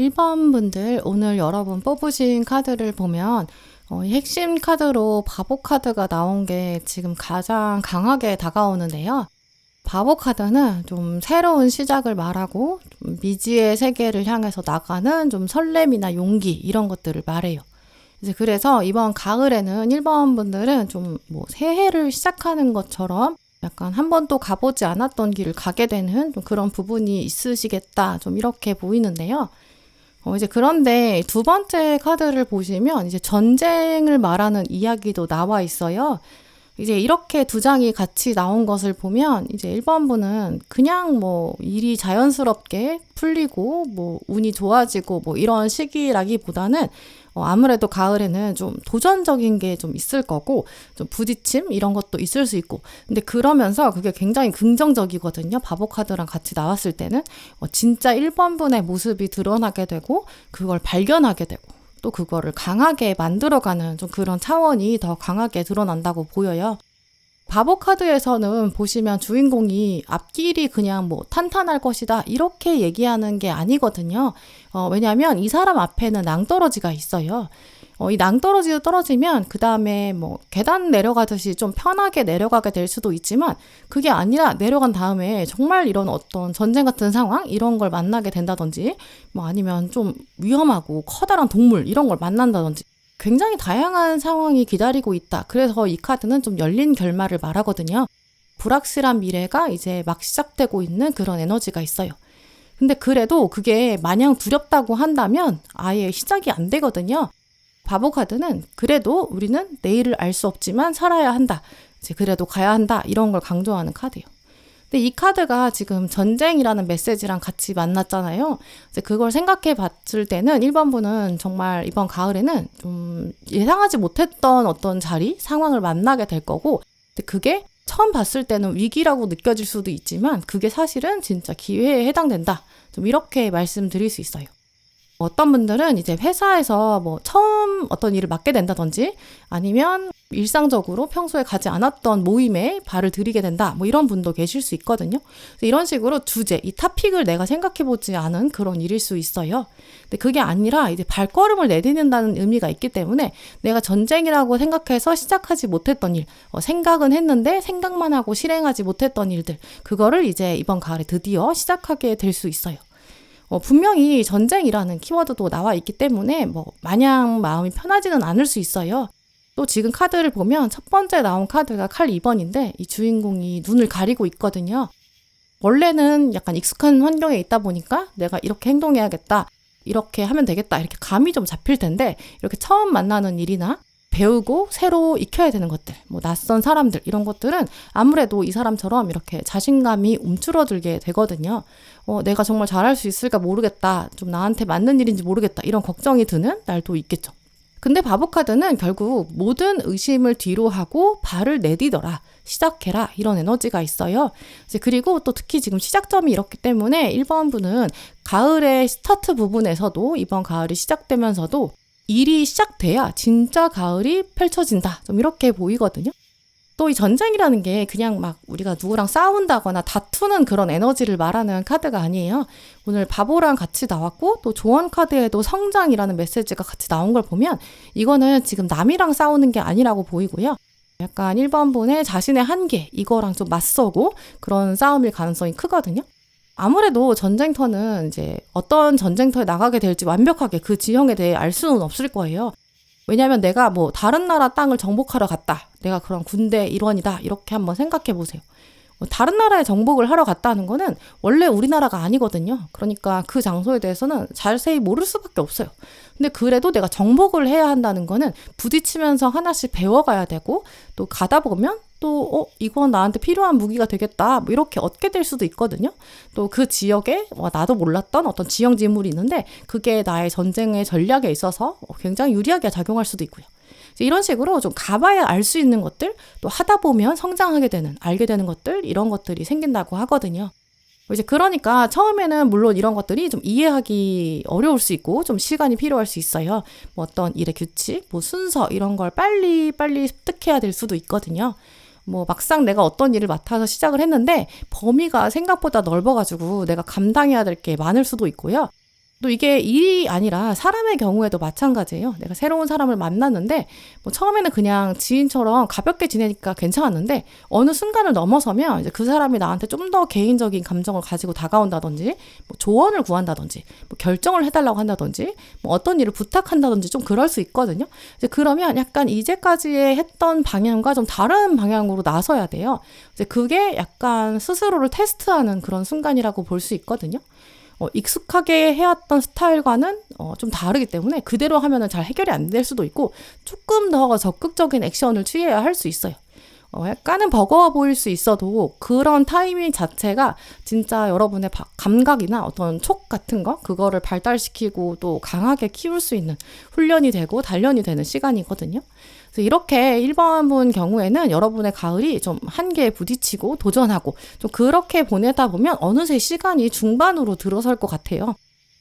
1번 분들 오늘 여러분 뽑으신 카드를 보면 이 핵심 카드로 바보 카드가 나온 게 지금 가장 강하게 다가오는데요. 바보 카드는 좀 새로운 시작을 말하고 좀 미지의 세계를 향해서 나가는 좀 설렘이나 용기 이런 것들을 말해요. 이제 그래서 이번 가을에는 1번 분들은 좀 새해를 시작하는 것처럼 약간 한 번도 가보지 않았던 길을 가게 되는 좀 그런 부분이 있으시겠다, 좀 이렇게 보이는데요. 이제 그런데 두 번째 카드를 보시면 이제 전쟁을 말하는 이야기도 나와 있어요. 이제 이렇게 두 장이 같이 나온 것을 보면 이제 1번 분은 그냥 일이 자연스럽게 풀리고 운이 좋아지고 이런 시기라기보다는 아무래도 가을에는 좀 도전적인 게 좀 있을 거고 좀 부딪힘 이런 것도 있을 수 있고, 근데 그러면서 그게 굉장히 긍정적이거든요. 바보 카드랑 같이 나왔을 때는 진짜 1번 분의 모습이 드러나게 되고 그걸 발견하게 되고 또 그거를 강하게 만들어가는 좀 그런 차원이 더 강하게 드러난다고 보여요. 바보 카드에서는 보시면 주인공이 앞길이 그냥 탄탄할 것이다 이렇게 얘기하는 게 아니거든요. 왜냐하면 이 사람 앞에는 낭떠러지가 있어요. 이 낭떠러지가 떨어지면 그 다음에 계단 내려가듯이 좀 편하게 내려가게 될 수도 있지만, 그게 아니라 내려간 다음에 정말 이런 어떤 전쟁 같은 상황 이런 걸 만나게 된다든지 아니면 좀 위험하고 커다란 동물 이런 걸 만난다든지 굉장히 다양한 상황이 기다리고 있다. 그래서 이 카드는 좀 열린 결말을 말하거든요. 불확실한 미래가 이제 막 시작되고 있는 그런 에너지가 있어요. 근데 그래도 그게 마냥 두렵다고 한다면 아예 시작이 안 되거든요. 바보 카드는 그래도 우리는 내일을 알 수 없지만 살아야 한다, 이제 그래도 가야 한다 이런 걸 강조하는 카드예요. 근데 이 카드가 지금 전쟁이라는 메시지랑 같이 만났잖아요. 이제 그걸 생각해 봤을 때는 1번 분은 정말 이번 가을에는 좀 예상하지 못했던 어떤 자리, 상황을 만나게 될 거고, 근데 그게 처음 봤을 때는 위기라고 느껴질 수도 있지만 그게 사실은 진짜 기회에 해당된다, 좀 이렇게 말씀드릴 수 있어요. 어떤 분들은 이제 회사에서 처음 어떤 일을 맡게 된다든지 아니면 일상적으로 평소에 가지 않았던 모임에 발을 들이게 된다, 이런 분도 계실 수 있거든요. 이런 식으로 주제, 이 토픽을 내가 생각해보지 않은 그런 일일 수 있어요. 근데 그게 아니라 이제 발걸음을 내딛는다는 의미가 있기 때문에 내가 전쟁이라고 생각해서 시작하지 못했던 일, 생각은 했는데 생각만 하고 실행하지 못했던 일들, 그거를 이제 이번 가을에 드디어 시작하게 될 수 있어요. 분명히 전쟁이라는 키워드도 나와 있기 때문에 마냥 마음이 편하지는 않을 수 있어요. 또 지금 카드를 보면 첫 번째 나온 카드가 칼 2번인데 이 주인공이 눈을 가리고 있거든요. 원래는 약간 익숙한 환경에 있다 보니까 내가 이렇게 행동해야겠다, 이렇게 하면 되겠다, 이렇게 감이 좀 잡힐 텐데 이렇게 처음 만나는 일이나 배우고 새로 익혀야 되는 것들, 낯선 사람들 이런 것들은 아무래도 이 사람처럼 이렇게 자신감이 움츠러들게 되거든요. 내가 정말 잘할 수 있을까 모르겠다, 좀 나한테 맞는 일인지 모르겠다, 이런 걱정이 드는 날도 있겠죠. 근데 바보 카드는 결국 모든 의심을 뒤로 하고 발을 내디뎌라, 시작해라, 이런 에너지가 있어요. 이제 그리고 또 특히 지금 시작점이 이렇기 때문에 1번 분은 가을의 스타트 부분에서도 이번 가을이 시작되면서도 일이 시작돼야 진짜 가을이 펼쳐진다, 좀 이렇게 보이거든요. 또 이 전쟁이라는 게 그냥 우리가 누구랑 싸운다거나 다투는 그런 에너지를 말하는 카드가 아니에요. 오늘 바보랑 같이 나왔고 또 조언 카드에도 성장이라는 메시지가 같이 나온 걸 보면 이거는 지금 남이랑 싸우는 게 아니라고 보이고요. 약간 1번 분의 자신의 한계, 이거랑 좀 맞서고 그런 싸움일 가능성이 크거든요. 아무래도 전쟁터는 이제 어떤 전쟁터에 나가게 될지 완벽하게 그 지형에 대해 알 수는 없을 거예요. 왜냐하면 내가 다른 나라 땅을 정복하러 갔다, 내가 그런 군대 일원이다, 이렇게 한번 생각해 보세요. 다른 나라에 정복을 하러 갔다는 거는 원래 우리나라가 아니거든요. 그러니까 그 장소에 대해서는 자세히 모를 수밖에 없어요. 근데 그래도 내가 정복을 해야 한다는 거는 부딪히면서 하나씩 배워가야 되고, 또 가다 보면 또 이건 나한테 필요한 무기가 되겠다, 이렇게 얻게 될 수도 있거든요. 또 그 지역에 나도 몰랐던 어떤 지형 지물이 있는데 그게 나의 전쟁의 전략에 있어서 굉장히 유리하게 작용할 수도 있고요. 이런 식으로 좀 가봐야 알 수 있는 것들, 또 하다 보면 성장하게 되는, 알게 되는 것들, 이런 것들이 생긴다고 하거든요. 이제 그러니까 처음에는 물론 이런 것들이 좀 이해하기 어려울 수 있고 좀 시간이 필요할 수 있어요. 어떤 일의 규칙, 순서 이런 걸 빨리 습득해야 될 수도 있거든요. 막상 내가 어떤 일을 맡아서 시작을 했는데 범위가 생각보다 넓어가지고 내가 감당해야 될 게 많을 수도 있고요. 또 이게 일이 아니라 사람의 경우에도 마찬가지예요. 내가 새로운 사람을 만났는데 뭐 처음에는 그냥 지인처럼 가볍게 지내니까 괜찮았는데 어느 순간을 넘어서면 이제 그 사람이 나한테 좀 더 개인적인 감정을 가지고 다가온다든지 뭐 조언을 구한다든지 뭐 결정을 해달라고 한다든지 뭐 어떤 일을 부탁한다든지 좀 그럴 수 있거든요. 이제 그러면 약간 이제까지 했던 방향과 좀 다른 방향으로 나서야 돼요. 이제 그게 약간 스스로를 테스트하는 그런 순간이라고 볼 수 있거든요. 익숙하게 해왔던 스타일과는 좀 다르기 때문에 그대로 하면은 잘 해결이 안 될 수도 있고 조금 더 적극적인 액션을 취해야 할 수 있어요. 약간은 버거워 보일 수 있어도 그런 타이밍 자체가 진짜 여러분의 감각이나 어떤 촉 같은 거 그거를 발달시키고 또 강하게 키울 수 있는 훈련이 되고 단련이 되는 시간이거든요. 그래서 이렇게 1번 분 경우에는 여러분의 가을이 좀 한계에 부딪히고 도전하고 좀 그렇게 보내다 보면 어느새 시간이 중반으로 들어설 것 같아요.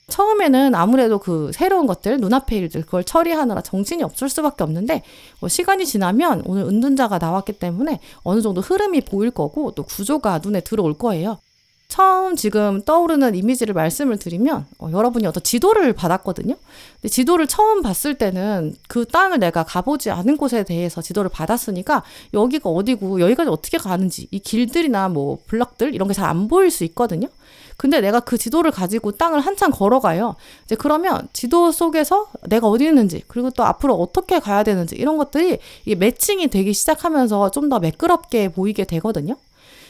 처음에는 아무래도 그 새로운 것들, 눈앞의 일들, 그걸 처리하느라 정신이 없을 수밖에 없는데, 시간이 지나면 오늘 은둔자가 나왔기 때문에 어느 정도 흐름이 보일 거고, 또 구조가 눈에 들어올 거예요. 처음 지금 떠오르는 이미지를 말씀을 드리면, 여러분이 어떤 지도를 받았거든요. 근데 지도를 처음 봤을 때는 그 땅을 내가 가보지 않은 곳에 대해서 지도를 받았으니까, 여기가 어디고, 여기까지 어떻게 가는지, 이 길들이나 뭐 블럭들, 이런 게 잘 안 보일 수 있거든요. 근데 내가 그 지도를 가지고 땅을 한참 걸어가요. 이제 그러면 지도 속에서 내가 어디 있는지, 그리고 또 앞으로 어떻게 가야 되는지, 이런 것들이 이게 매칭이 되기 시작하면서 좀 더 매끄럽게 보이게 되거든요.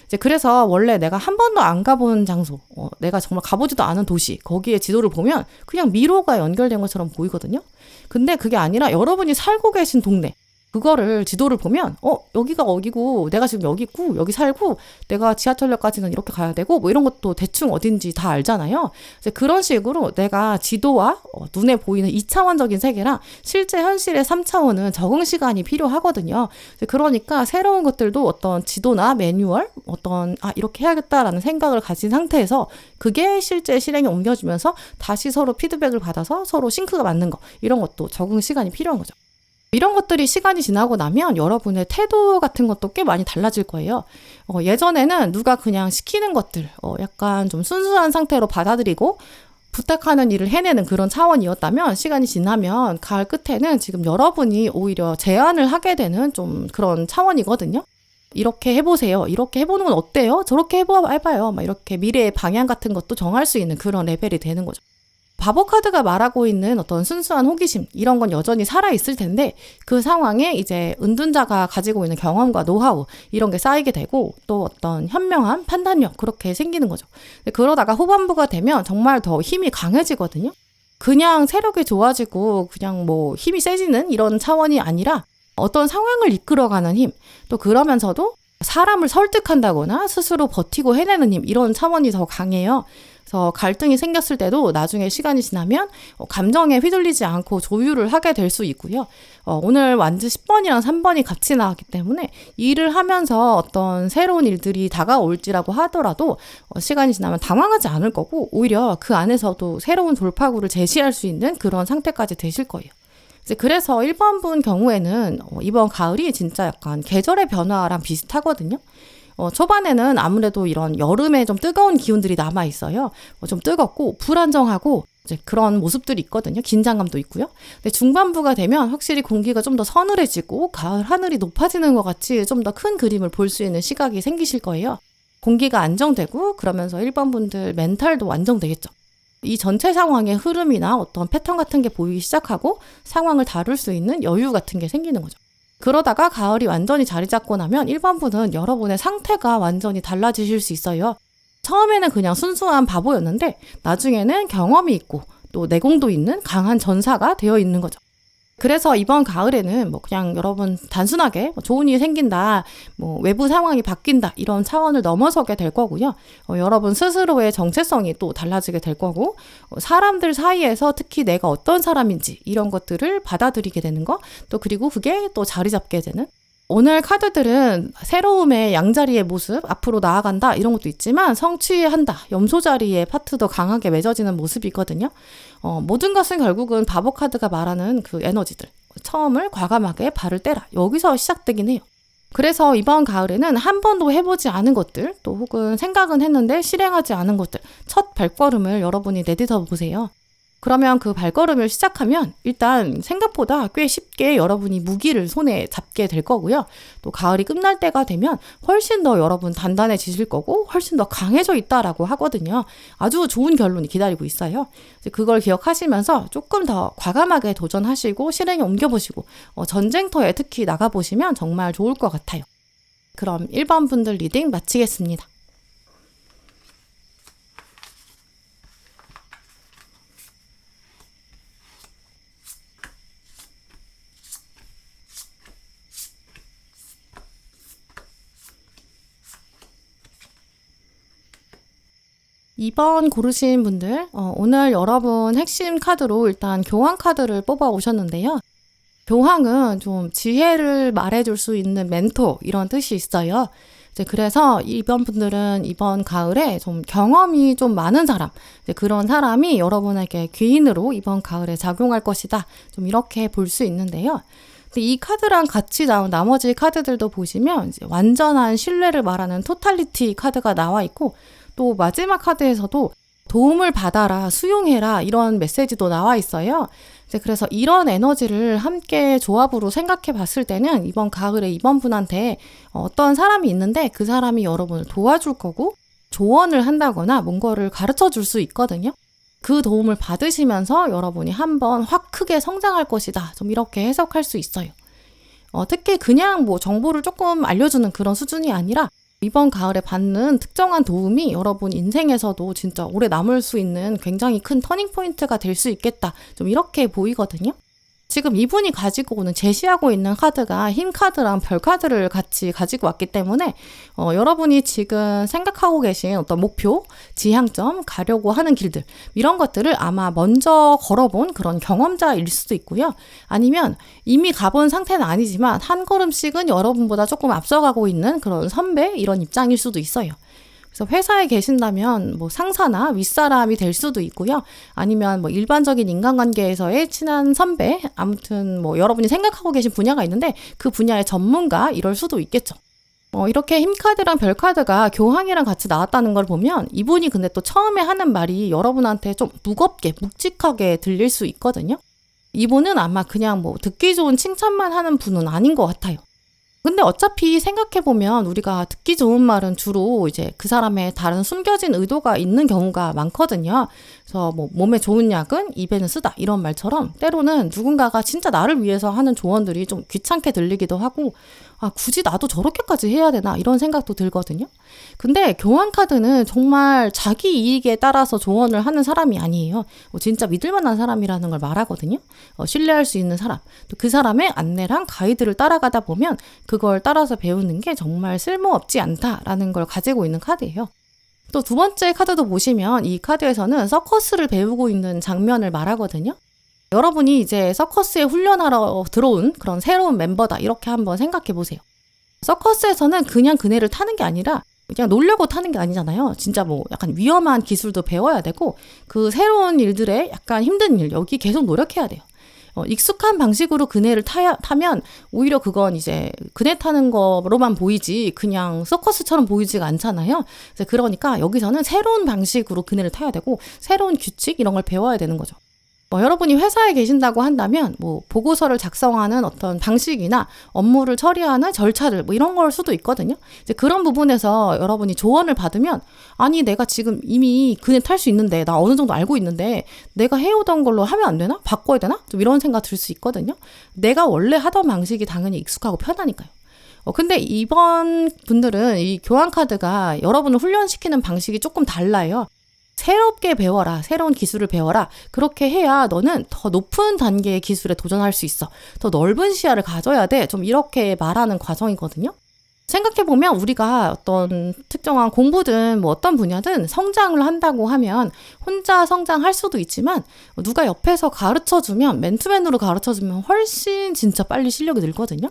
이제 그래서 원래 내가 한 번도 안 가본 장소, 내가 정말 가보지도 않은 도시, 거기에 지도를 보면 그냥 미로가 연결된 것처럼 보이거든요. 근데 그게 아니라 여러분이 살고 계신 동네, 그거를 지도를 보면 여기가 어디고 내가 지금 여기 있고 여기 살고 내가 지하철역까지는 이렇게 가야 되고 뭐 이런 것도 대충 어딘지 다 알잖아요. 이제 그런 식으로 내가 지도와 눈에 보이는 2차원적인 세계랑 실제 현실의 3차원은 적응 시간이 필요하거든요. 그러니까 새로운 것들도 어떤 지도나 매뉴얼, 이렇게 해야겠다라는 생각을 가진 상태에서 그게 실제 실행에 옮겨지면서 다시 서로 피드백을 받아서 서로 싱크가 맞는 거, 이런 것도 적응 시간이 필요한 거죠. 이런 것들이 시간이 지나고 나면 여러분의 태도 같은 것도 꽤 많이 달라질 거예요. 예전에는 누가 그냥 시키는 것들, 약간 좀 순수한 상태로 받아들이고 부탁하는 일을 해내는 그런 차원이었다면 시간이 지나면 가을 끝에는 지금 여러분이 오히려 제안을 하게 되는 좀 그런 차원이거든요. 이렇게 해보세요. 이렇게 해보는 건 어때요? 저렇게 해봐요. 막 이렇게 미래의 방향 같은 것도 정할 수 있는 그런 레벨이 되는 거죠. 바보 카드가 말하고 있는 어떤 순수한 호기심, 이런 건 여전히 살아있을 텐데 그 상황에 이제 은둔자가 가지고 있는 경험과 노하우, 이런 게 쌓이게 되고 또 어떤 현명한 판단력, 그렇게 생기는 거죠. 그러다가 후반부가 되면 정말 더 힘이 강해지거든요. 그냥 세력이 좋아지고 그냥 뭐 힘이 세지는 이런 차원이 아니라 어떤 상황을 이끌어가는 힘, 또 그러면서도 사람을 설득한다거나 스스로 버티고 해내는 힘, 이런 차원이 더 강해요. 그래서 갈등이 생겼을 때도 나중에 시간이 지나면 감정에 휘둘리지 않고 조율을 하게 될 수 있고요. 오늘 완즈 10번이랑 3번이 같이 나왔기 때문에 일을 하면서 어떤 새로운 일들이 다가올지라고 하더라도 시간이 지나면 당황하지 않을 거고 오히려 그 안에서도 새로운 돌파구를 제시할 수 있는 그런 상태까지 되실 거예요. 그래서 1번 분 경우에는 이번 가을이 진짜 약간 계절의 변화랑 비슷하거든요. 초반에는 아무래도 이런 여름에 좀 뜨거운 기운들이 남아 있어요. 좀 뜨겁고 불안정하고 이제 그런 모습들이 있거든요. 긴장감도 있고요. 근데 중반부가 되면 확실히 공기가 좀 더 서늘해지고 가을 하늘이 높아지는 것 같이 좀 더 큰 그림을 볼 수 있는 시각이 생기실 거예요. 공기가 안정되고 그러면서 1번 분들 멘탈도 안정되겠죠. 이 전체 상황의 흐름이나 어떤 패턴 같은 게 보이기 시작하고 상황을 다룰 수 있는 여유 같은 게 생기는 거죠. 그러다가 가을이 완전히 자리 잡고 나면 1번 분은 여러분의 상태가 완전히 달라지실 수 있어요. 처음에는 그냥 순수한 바보였는데 나중에는 경험이 있고 또 내공도 있는 강한 전사가 되어 있는 거죠. 그래서 이번 가을에는 뭐 그냥 여러분 단순하게 좋은 일이 생긴다, 뭐 외부 상황이 바뀐다, 이런 차원을 넘어서게 될 거고요. 여러분 스스로의 정체성이 또 달라지게 될 거고 사람들 사이에서 특히 내가 어떤 사람인지 이런 것들을 받아들이게 되는 거, 또 그리고 그게 또 자리 잡게 되는, 오늘 카드들은 새로움의 양자리의 모습, 앞으로 나아간다, 이런 것도 있지만 성취한다, 염소 자리의 파트도 강하게 맺어지는 모습이 있거든요. 모든 것은 결국은 바보 카드가 말하는 그 에너지들, 처음을 과감하게 발을 떼라, 여기서 시작되긴 해요. 그래서 이번 가을에는 한 번도 해보지 않은 것들, 또 혹은 생각은 했는데 실행하지 않은 것들, 첫 발걸음을 여러분이 내딛어 보세요. 그러면 그 발걸음을 시작하면 일단 생각보다 꽤 쉽게 여러분이 무기를 손에 잡게 될 거고요. 또 가을이 끝날 때가 되면 훨씬 더 여러분 단단해지실 거고 훨씬 더 강해져 있다라고 하거든요. 아주 좋은 결론이 기다리고 있어요. 그걸 기억하시면서 조금 더 과감하게 도전하시고 실행에 옮겨보시고 전쟁터에 특히 나가보시면 정말 좋을 것 같아요. 그럼 1번 분들 리딩 마치겠습니다. 2번 고르신 분들, 오늘 여러분 핵심 카드로 일단 교황 카드를 뽑아 오셨는데요. 교황은 좀 지혜를 말해줄 수 있는 멘토 이런 뜻이 있어요. 그래서 이번 분들은 이번 가을에 좀 경험이 좀 많은 사람, 그런 사람이 여러분에게 귀인으로 이번 가을에 작용할 것이다. 좀 이렇게 볼 수 있는데요. 근데 이 카드랑 같이 나온 나머지 카드들도 보시면 이제 완전한 신뢰를 말하는 토탈리티 카드가 나와 있고 또 마지막 카드에서도 도움을 받아라, 수용해라 이런 메시지도 나와 있어요. 그래서 이런 에너지를 함께 조합으로 생각해 봤을 때는 이번 가을에 이번 분한테 어떤 사람이 있는데 그 사람이 여러분을 도와줄 거고 조언을 한다거나 뭔가를 가르쳐 줄 수 있거든요. 그 도움을 받으시면서 여러분이 한번 확 크게 성장할 것이다. 좀 이렇게 해석할 수 있어요. 특히 그냥 뭐 정보를 조금 알려주는 그런 수준이 아니라 이번 가을에 받는 특정한 도움이 여러분 인생에서도 진짜 오래 남을 수 있는 굉장히 큰 터닝포인트가 될 수 있겠다. 좀 이렇게 보이거든요. 지금 이분이 가지고 오는 제시하고 있는 카드가 흰 카드랑 별 카드를 같이 가지고 왔기 때문에 여러분이 지금 생각하고 계신 어떤 목표, 지향점, 가려고 하는 길들 이런 것들을 아마 먼저 걸어본 그런 경험자일 수도 있고요. 아니면 이미 가본 상태는 아니지만 한 걸음씩은 여러분보다 조금 앞서가고 있는 그런 선배 이런 입장일 수도 있어요. 그래서 회사에 계신다면 뭐 상사나 윗사람이 될 수도 있고요. 아니면 뭐 일반적인 인간관계에서의 친한 선배, 아무튼 뭐 여러분이 생각하고 계신 분야가 있는데 그 분야의 전문가 이럴 수도 있겠죠. 이렇게 힘카드랑 별카드가 교황이랑 같이 나왔다는 걸 보면 이분이 근데 또 처음에 하는 말이 여러분한테 좀 무겁게, 묵직하게 들릴 수 있거든요. 이분은 아마 그냥 뭐 듣기 좋은 칭찬만 하는 분은 아닌 것 같아요. 근데 어차피 생각해보면 우리가 듣기 좋은 말은 주로 이제 그 사람의 다른 숨겨진 의도가 있는 경우가 많거든요. 그래서 뭐 몸에 좋은 약은 입에는 쓰다 이런 말처럼 때로는 누군가가 진짜 나를 위해서 하는 조언들이 좀 귀찮게 들리기도 하고 굳이 나도 저렇게까지 해야 되나 이런 생각도 들거든요. 근데 교황 카드는 정말 자기 이익에 따라서 조언을 하는 사람이 아니에요. 진짜 믿을 만한 사람이라는 걸 말하거든요. 신뢰할 수 있는 사람. 또 그 사람의 안내랑 가이드를 따라가다 보면 그걸 따라서 배우는 게 정말 쓸모없지 않다라는 걸 가지고 있는 카드예요. 또 두 번째 카드도 보시면 이 카드에서는 서커스를 배우고 있는 장면을 말하거든요. 여러분이 이제 서커스에 훈련하러 들어온 그런 새로운 멤버다 이렇게 한번 생각해 보세요. 서커스에서는 그냥 그네를 타는 게 아니라 그냥 놀려고 타는 게 아니잖아요. 진짜 뭐 약간 위험한 기술도 배워야 되고 그 새로운 일들에 약간 힘든 일 여기 계속 노력해야 돼요. 익숙한 방식으로 그네를 타면 오히려 그건 이제 그네 타는 거로만 보이지 그냥 서커스처럼 보이지가 않잖아요. 그러니까 여기서는 새로운 방식으로 그네를 타야 되고 새로운 규칙 이런 걸 배워야 되는 거죠. 여러분이 회사에 계신다고 한다면 뭐 보고서를 작성하는 어떤 방식이나 업무를 처리하는 절차들 뭐 이런 걸 수도 있거든요. 이제 그런 부분에서 여러분이 조언을 받으면 아니 내가 지금 이미 그네 탈 수 있는데 나 어느 정도 알고 있는데 내가 해오던 걸로 하면 안 되나? 바꿔야 되나? 좀 이런 생각 들 수 있거든요. 내가 원래 하던 방식이 당연히 익숙하고 편하니까요. 근데 이번 분들은 이 교환 카드가 여러분을 훈련시키는 방식이 조금 달라요. 새롭게 배워라. 새로운 기술을 배워라. 그렇게 해야 너는 더 높은 단계의 기술에 도전할 수 있어. 더 넓은 시야를 가져야 돼. 좀 이렇게 말하는 과정이거든요. 생각해보면 우리가 어떤 특정한 공부든 뭐 어떤 분야든 성장을 한다고 하면 혼자 성장할 수도 있지만 누가 옆에서 가르쳐주면 맨투맨으로 가르쳐주면 훨씬 진짜 빨리 실력이 늘거든요.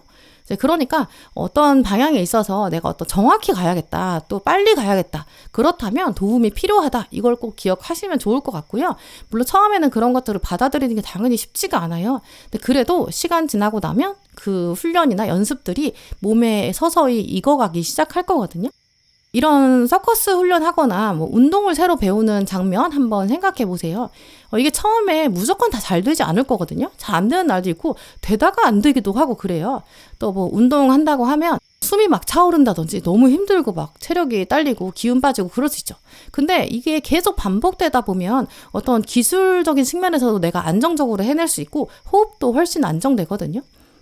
그러니까 어떤 방향에 있어서 내가 어떤 정확히 가야겠다, 또 빨리 가야겠다. 그렇다면 도움이 필요하다. 이걸 꼭 기억하시면 좋을 것 같고요. 물론 처음에는 그런 것들을 받아들이는 게 당연히 쉽지가 않아요. 근데 그래도 시간 지나고 나면 그 훈련이나 연습들이 몸에 서서히 익어가기 시작할 거거든요. 이런 서커스 훈련하거나 뭐 운동을 새로 배우는 장면 한번 생각해 보세요. 이게 처음에 무조건 다 잘 되지 않을 거거든요. 잘 안 되는 날도 있고 되다가 안 되기도 하고 그래요. 또 뭐 운동한다고 하면 숨이 막 차오른다든지 너무 힘들고 막 체력이 딸리고 기운 빠지고 그럴 수 있죠. 근데 이게 계속 반복되다 보면 어떤 기술적인 측면에서도 내가 안정적으로 해낼 수 있고 호흡도 훨씬 안정되거든요.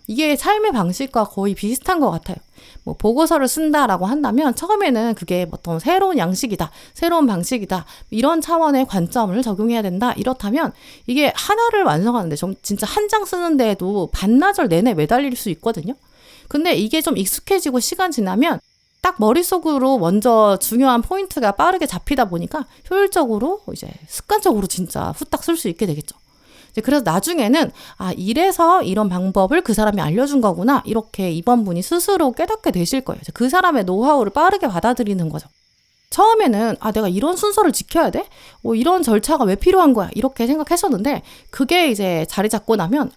이게 삶의 방식과 거의 비슷한 것 같아요. 뭐 보고서를 쓴다라고 한다면 처음에는 그게 어떤 새로운 양식이다, 새로운 방식이다, 이런 차원의 관점을 적용해야 된다. 이렇다면 이게 하나를 완성하는데 진짜 한 장 쓰는데도 반나절 내내 매달릴 수 있거든요. 근데 이게 좀 익숙해지고 시간 지나면 딱 머릿속으로 먼저 중요한 포인트가 빠르게 잡히다 보니까 효율적으로 이제 습관적으로 진짜 후딱 쓸 수 있게 되겠죠. 그래서 나중에는 이래서 이런 방법을 그 사람이 알려준 거구나, 이렇게 이번 분이 스스로 깨닫게 되실 거예요. 그 사람의 노하우를 빠르게 받아들이는 거죠. 처음에는 내가 이런 순서를 지켜야 돼? 이런 절차가 왜 필요한 거야? 이렇게 생각했었는데 그게 이제 자리 잡고 나면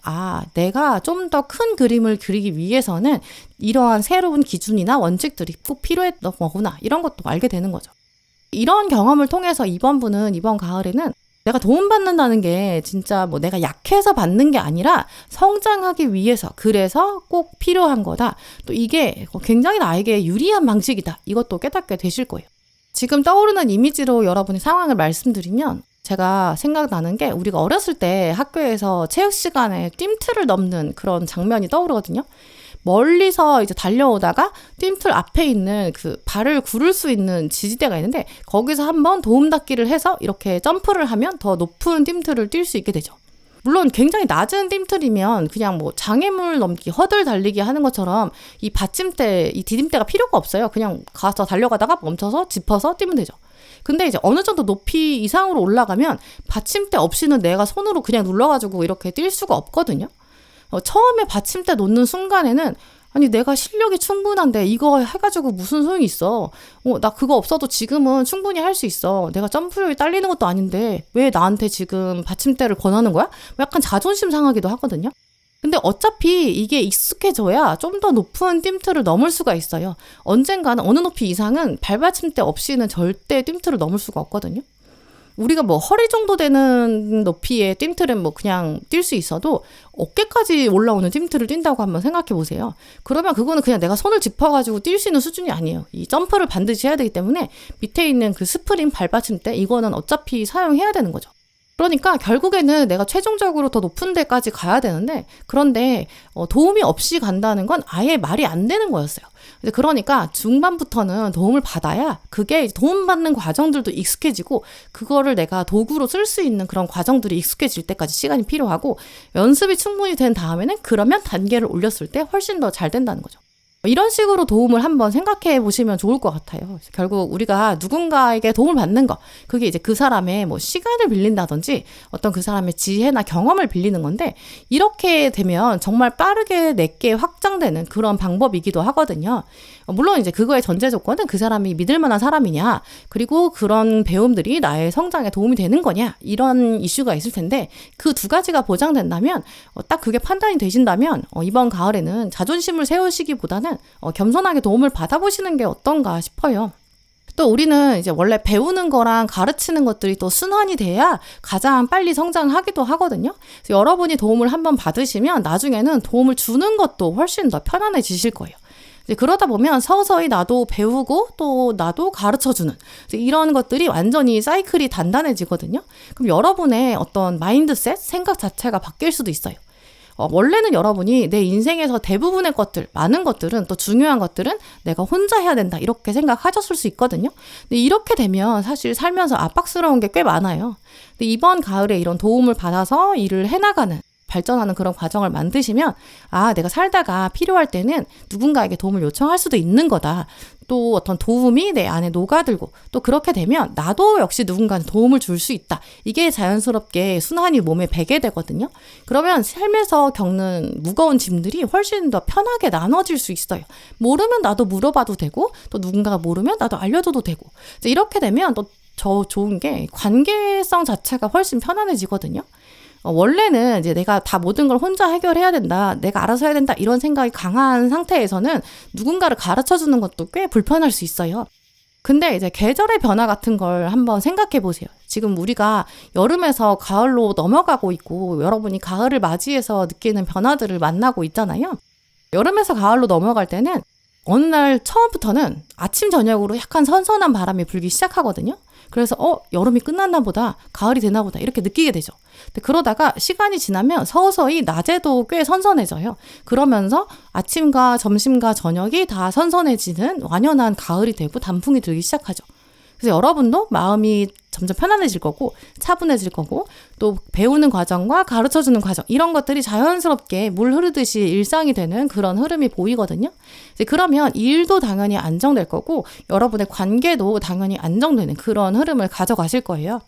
내가 좀 더 큰 그림을 그리기 위해서는 이러한 새로운 기준이나 원칙들이 꼭 필요했던 거구나, 이런 것도 알게 되는 거죠. 이런 경험을 통해서 이번 가을에는 내가 도움받는다는 게 진짜 뭐 내가 약해서 받는 게 아니라 성장하기 위해서, 그래서 꼭 필요한 거다. 또 이게 굉장히 나에게 유리한 방식이다. 이것도 깨닫게 되실 거예요. 지금 떠오르는 이미지로 여러분의 상황을 말씀드리면 제가 생각나는 게 우리가 어렸을 때 학교에서 체육 시간에 뜀틀을 넘는 그런 장면이 떠오르거든요. 멀리서 이제 달려오다가 뜀틀 앞에 있는 그 발을 구를 수 있는 지지대가 있는데 거기서 한번 도움닫기를 해서 이렇게 점프를 하면 더 높은 뜀틀을 뛸 수 있게 되죠. 물론 굉장히 낮은 뜀틀이면 그냥 뭐 장애물 넘기, 허들 달리기 하는 것처럼 이 받침대, 이 디딤대가 필요가 없어요. 그냥 가서 달려가다가 멈춰서 짚어서 뛰면 되죠. 근데 이제 어느 정도 높이 이상으로 올라가면 받침대 없이는 내가 손으로 그냥 눌러가지고 이렇게 뛸 수가 없거든요. 처음에 받침대 놓는 순간에는 내가 실력이 충분한데 이거 해가지고 무슨 소용이 있어. 나 그거 없어도 지금은 충분히 할 수 있어. 내가 점프력이 딸리는 것도 아닌데 왜 나한테 지금 받침대를 권하는 거야? 약간 자존심 상하기도 하거든요. 근데 어차피 이게 익숙해져야 좀 더 높은 뜀틀을 넘을 수가 있어요. 언젠가는 어느 높이 이상은 발받침대 없이는 절대 뜀틀을 넘을 수가 없거든요. 우리가 뭐 허리 정도 되는 높이의 뜀틀은 뭐 그냥 뛸 수 있어도 어깨까지 올라오는 뜀틀을 뛴다고 한번 생각해 보세요. 그러면 그거는 그냥 내가 손을 짚어가지고 뛸 수 있는 수준이 아니에요. 이 점프를 반드시 해야 되기 때문에 밑에 있는 그 스프링 발받침대, 이거는 어차피 사용해야 되는 거죠. 그러니까 결국에는 내가 최종적으로 더 높은 데까지 가야 되는데, 그런데 도움이 없이 간다는 건 아예 말이 안 되는 거였어요. 그러니까 중반부터는 도움을 받아야 그게 도움받는 과정들도 익숙해지고 그거를 내가 도구로 쓸 수 있는 그런 과정들이 익숙해질 때까지 시간이 필요하고, 연습이 충분히 된 다음에는 그러면 단계를 올렸을 때 훨씬 더 잘 된다는 거죠. 이런 식으로 도움을 한번 생각해 보시면 좋을 것 같아요. 결국 우리가 누군가에게 도움을 받는 거, 그게 이제 그 사람의 뭐 시간을 빌린다든지 어떤 그 사람의 지혜나 경험을 빌리는 건데, 이렇게 되면 정말 빠르게 내게 확장되는 그런 방법이기도 하거든요. 물론 이제 그거의 전제 조건은 그 사람이 믿을 만한 사람이냐, 그리고 그런 배움들이 나의 성장에 도움이 되는 거냐, 이런 이슈가 있을 텐데, 그 두 가지가 보장된다면, 딱 그게 판단이 되신다면 이번 가을에는 자존심을 세우시기보다는 겸손하게 도움을 받아보시는 게 어떤가 싶어요. 또 우리는 이제 원래 배우는 거랑 가르치는 것들이 또 순환이 돼야 가장 빨리 성장하기도 하거든요. 그래서 여러분이 도움을 한번 받으시면 나중에는 도움을 주는 것도 훨씬 더 편안해지실 거예요. 이제 그러다 보면 서서히 나도 배우고 또 나도 가르쳐주는 이런 것들이 완전히 사이클이 단단해지거든요. 그럼 여러분의 어떤 마인드셋, 생각 자체가 바뀔 수도 있어요. 원래는 여러분이 내 인생에서 대부분의 것들, 많은 것들은, 또 중요한 것들은 내가 혼자 해야 된다, 이렇게 생각하셨을 수 있거든요. 근데 이렇게 되면 사실 살면서 압박스러운 게 꽤 많아요. 근데 이번 가을에 이런 도움을 받아서 일을 해나가는, 발전하는 그런 과정을 만드시면, 내가 살다가 필요할 때는 누군가에게 도움을 요청할 수도 있는 거다. 또 어떤 도움이 내 안에 녹아들고, 또 그렇게 되면 나도 역시 누군가한테 도움을 줄 수 있다. 이게 자연스럽게 순환이 몸에 배게 되거든요. 그러면 삶에서 겪는 무거운 짐들이 훨씬 더 편하게 나눠질 수 있어요. 모르면 나도 물어봐도 되고, 또 누군가가 모르면 나도 알려줘도 되고, 이렇게 되면 또 더 좋은 게 관계성 자체가 훨씬 편안해지거든요. 원래는 이제 내가 다 모든 걸 혼자 해결해야 된다, 내가 알아서 해야 된다, 이런 생각이 강한 상태에서는 누군가를 가르쳐 주는 것도 꽤 불편할 수 있어요. 근데 이제 계절의 변화 같은 걸 한번 생각해 보세요. 지금 우리가 여름에서 가을로 넘어가고 있고 여러분이 가을을 맞이해서 느끼는 변화들을 만나고 있잖아요. 여름에서 가을로 넘어갈 때는 어느 날 처음부터는 아침 저녁으로 약간 선선한 바람이 불기 시작하거든요. 그래서 여름이 끝났나 보다, 가을이 되나 보다 이렇게 느끼게 되죠. 근데 그러다가 시간이 지나면 서서히 낮에도 꽤 선선해져요. 그러면서 아침과 점심과 저녁이 다 선선해지는 완연한 가을이 되고 단풍이 들기 시작하죠. 그래서 여러분도 마음이 점점 편안해질 거고 차분해질 거고 또 배우는 과정과 가르쳐주는 과정 이런 것들이 자연스럽게 물 흐르듯이 일상이 되는 그런 흐름이 보이거든요. 이제 그러면 일도 당연히 안정될 거고 여러분의 관계도 당연히 안정되는 그런 흐름을 가져가실 거예요.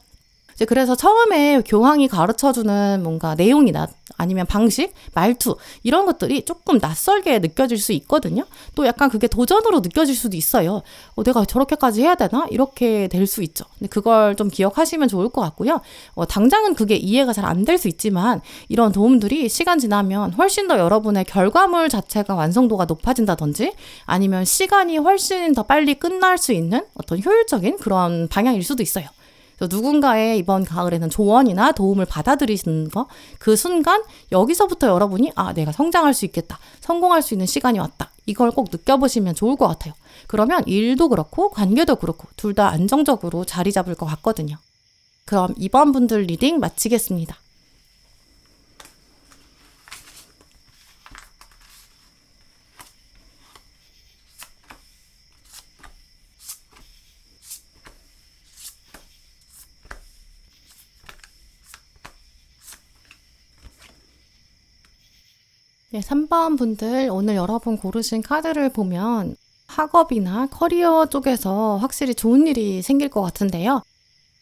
이제 그래서 처음에 교황이 가르쳐주는 뭔가 내용이나 아니면 방식, 말투 이런 것들이 조금 낯설게 느껴질 수 있거든요. 또 약간 그게 도전으로 느껴질 수도 있어요. 내가 저렇게까지 해야 되나? 이렇게 될 수 있죠. 근데 그걸 좀 기억하시면 좋을 것 같고요. 당장은 그게 이해가 잘 안 될 수 있지만 이런 도움들이 시간 지나면 훨씬 더 여러분의 결과물 자체가 완성도가 높아진다든지 아니면 시간이 훨씬 더 빨리 끝날 수 있는 어떤 효율적인 그런 방향일 수도 있어요. 누군가의 이번 가을에는 조언이나 도움을 받아들이시는 거, 그 순간 여기서부터 여러분이 내가 성장할 수 있겠다, 성공할 수 있는 시간이 왔다, 이걸 꼭 느껴보시면 좋을 것 같아요. 그러면 일도 그렇고 관계도 그렇고 둘 다 안정적으로 자리 잡을 것 같거든요. 그럼 이번 분들 리딩 마치겠습니다. 네, 3번 분들 오늘 여러분 고르신 카드를 보면 학업이나 커리어 쪽에서 확실히 좋은 일이 생길 것 같은데요.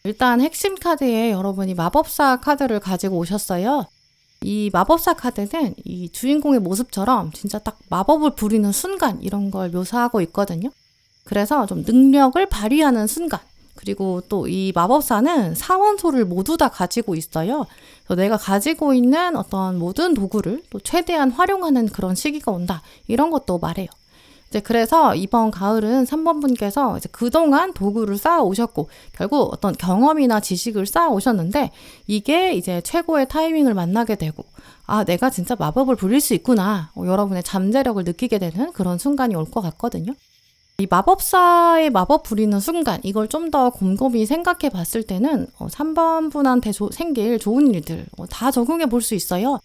일단 핵심 카드에 여러분이 마법사 카드를 가지고 오셨어요. 이 마법사 카드는 이 주인공의 모습처럼 진짜 딱 마법을 부리는 순간 이런 걸 묘사하고 있거든요. 그래서 좀 능력을 발휘하는 순간, 그리고 또 이 마법사는 사원소를 모두 다 가지고 있어요. 그래서 내가 가지고 있는 어떤 모든 도구를 또 최대한 활용하는 그런 시기가 온다. 이런 것도 말해요. 이제 그래서 이번 가을은 3번 분께서 이제 그동안 도구를 쌓아 오셨고 결국 어떤 경험이나 지식을 쌓아 오셨는데 이게 이제 최고의 타이밍을 만나게 되고 내가 진짜 마법을 부릴 수 있구나. 여러분의 잠재력을 느끼게 되는 그런 순간이 올 것 같거든요. 이 마법사의 마법 부리는 순간 이걸 좀 더 곰곰이 생각해 봤을 때는 3번 분한테 생길 좋은 일들 다 적용해 볼 수 있어요.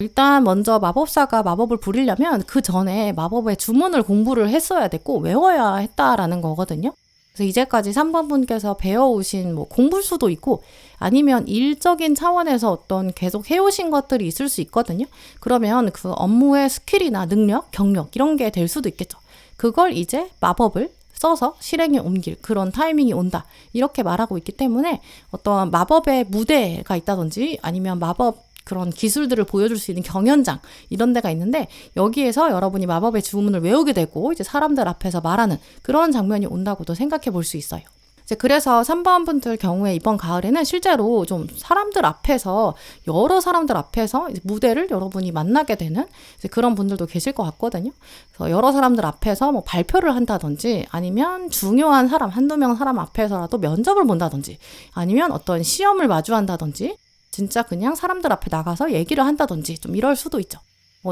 일단 먼저 마법사가 마법을 부리려면 그 전에 마법의 주문을 공부를 했어야 됐고 외워야 했다라는 거거든요. 그래서 이제까지 3번 분께서 배워오신 공부수도 있고 아니면 일적인 차원에서 어떤 계속 해오신 것들이 있을 수 있거든요. 그러면 그 업무의 스킬이나 능력, 경력 이런 게 될 수도 있겠죠. 그걸 이제 마법을 써서 실행에 옮길 그런 타이밍이 온다. 이렇게 말하고 있기 때문에 어떤 마법의 무대가 있다든지 아니면 마법 그런 기술들을 보여줄 수 있는 경연장 이런 데가 있는데 여기에서 여러분이 마법의 주문을 외우게 되고 이제 사람들 앞에서 말하는 그런 장면이 온다고도 생각해 볼 수 있어요. 이제 그래서 3번 분들 경우에 이번 가을에는 실제로 좀 사람들 앞에서 여러 사람들 앞에서 이제 무대를 여러분이 만나게 되는 이제 그런 분들도 계실 것 같거든요. 그래서 여러 사람들 앞에서 발표를 한다든지 아니면 중요한 사람 한두 명 사람 앞에서라도 면접을 본다든지 아니면 어떤 시험을 마주한다든지 진짜 그냥 사람들 앞에 나가서 얘기를 한다든지 좀 이럴 수도 있죠.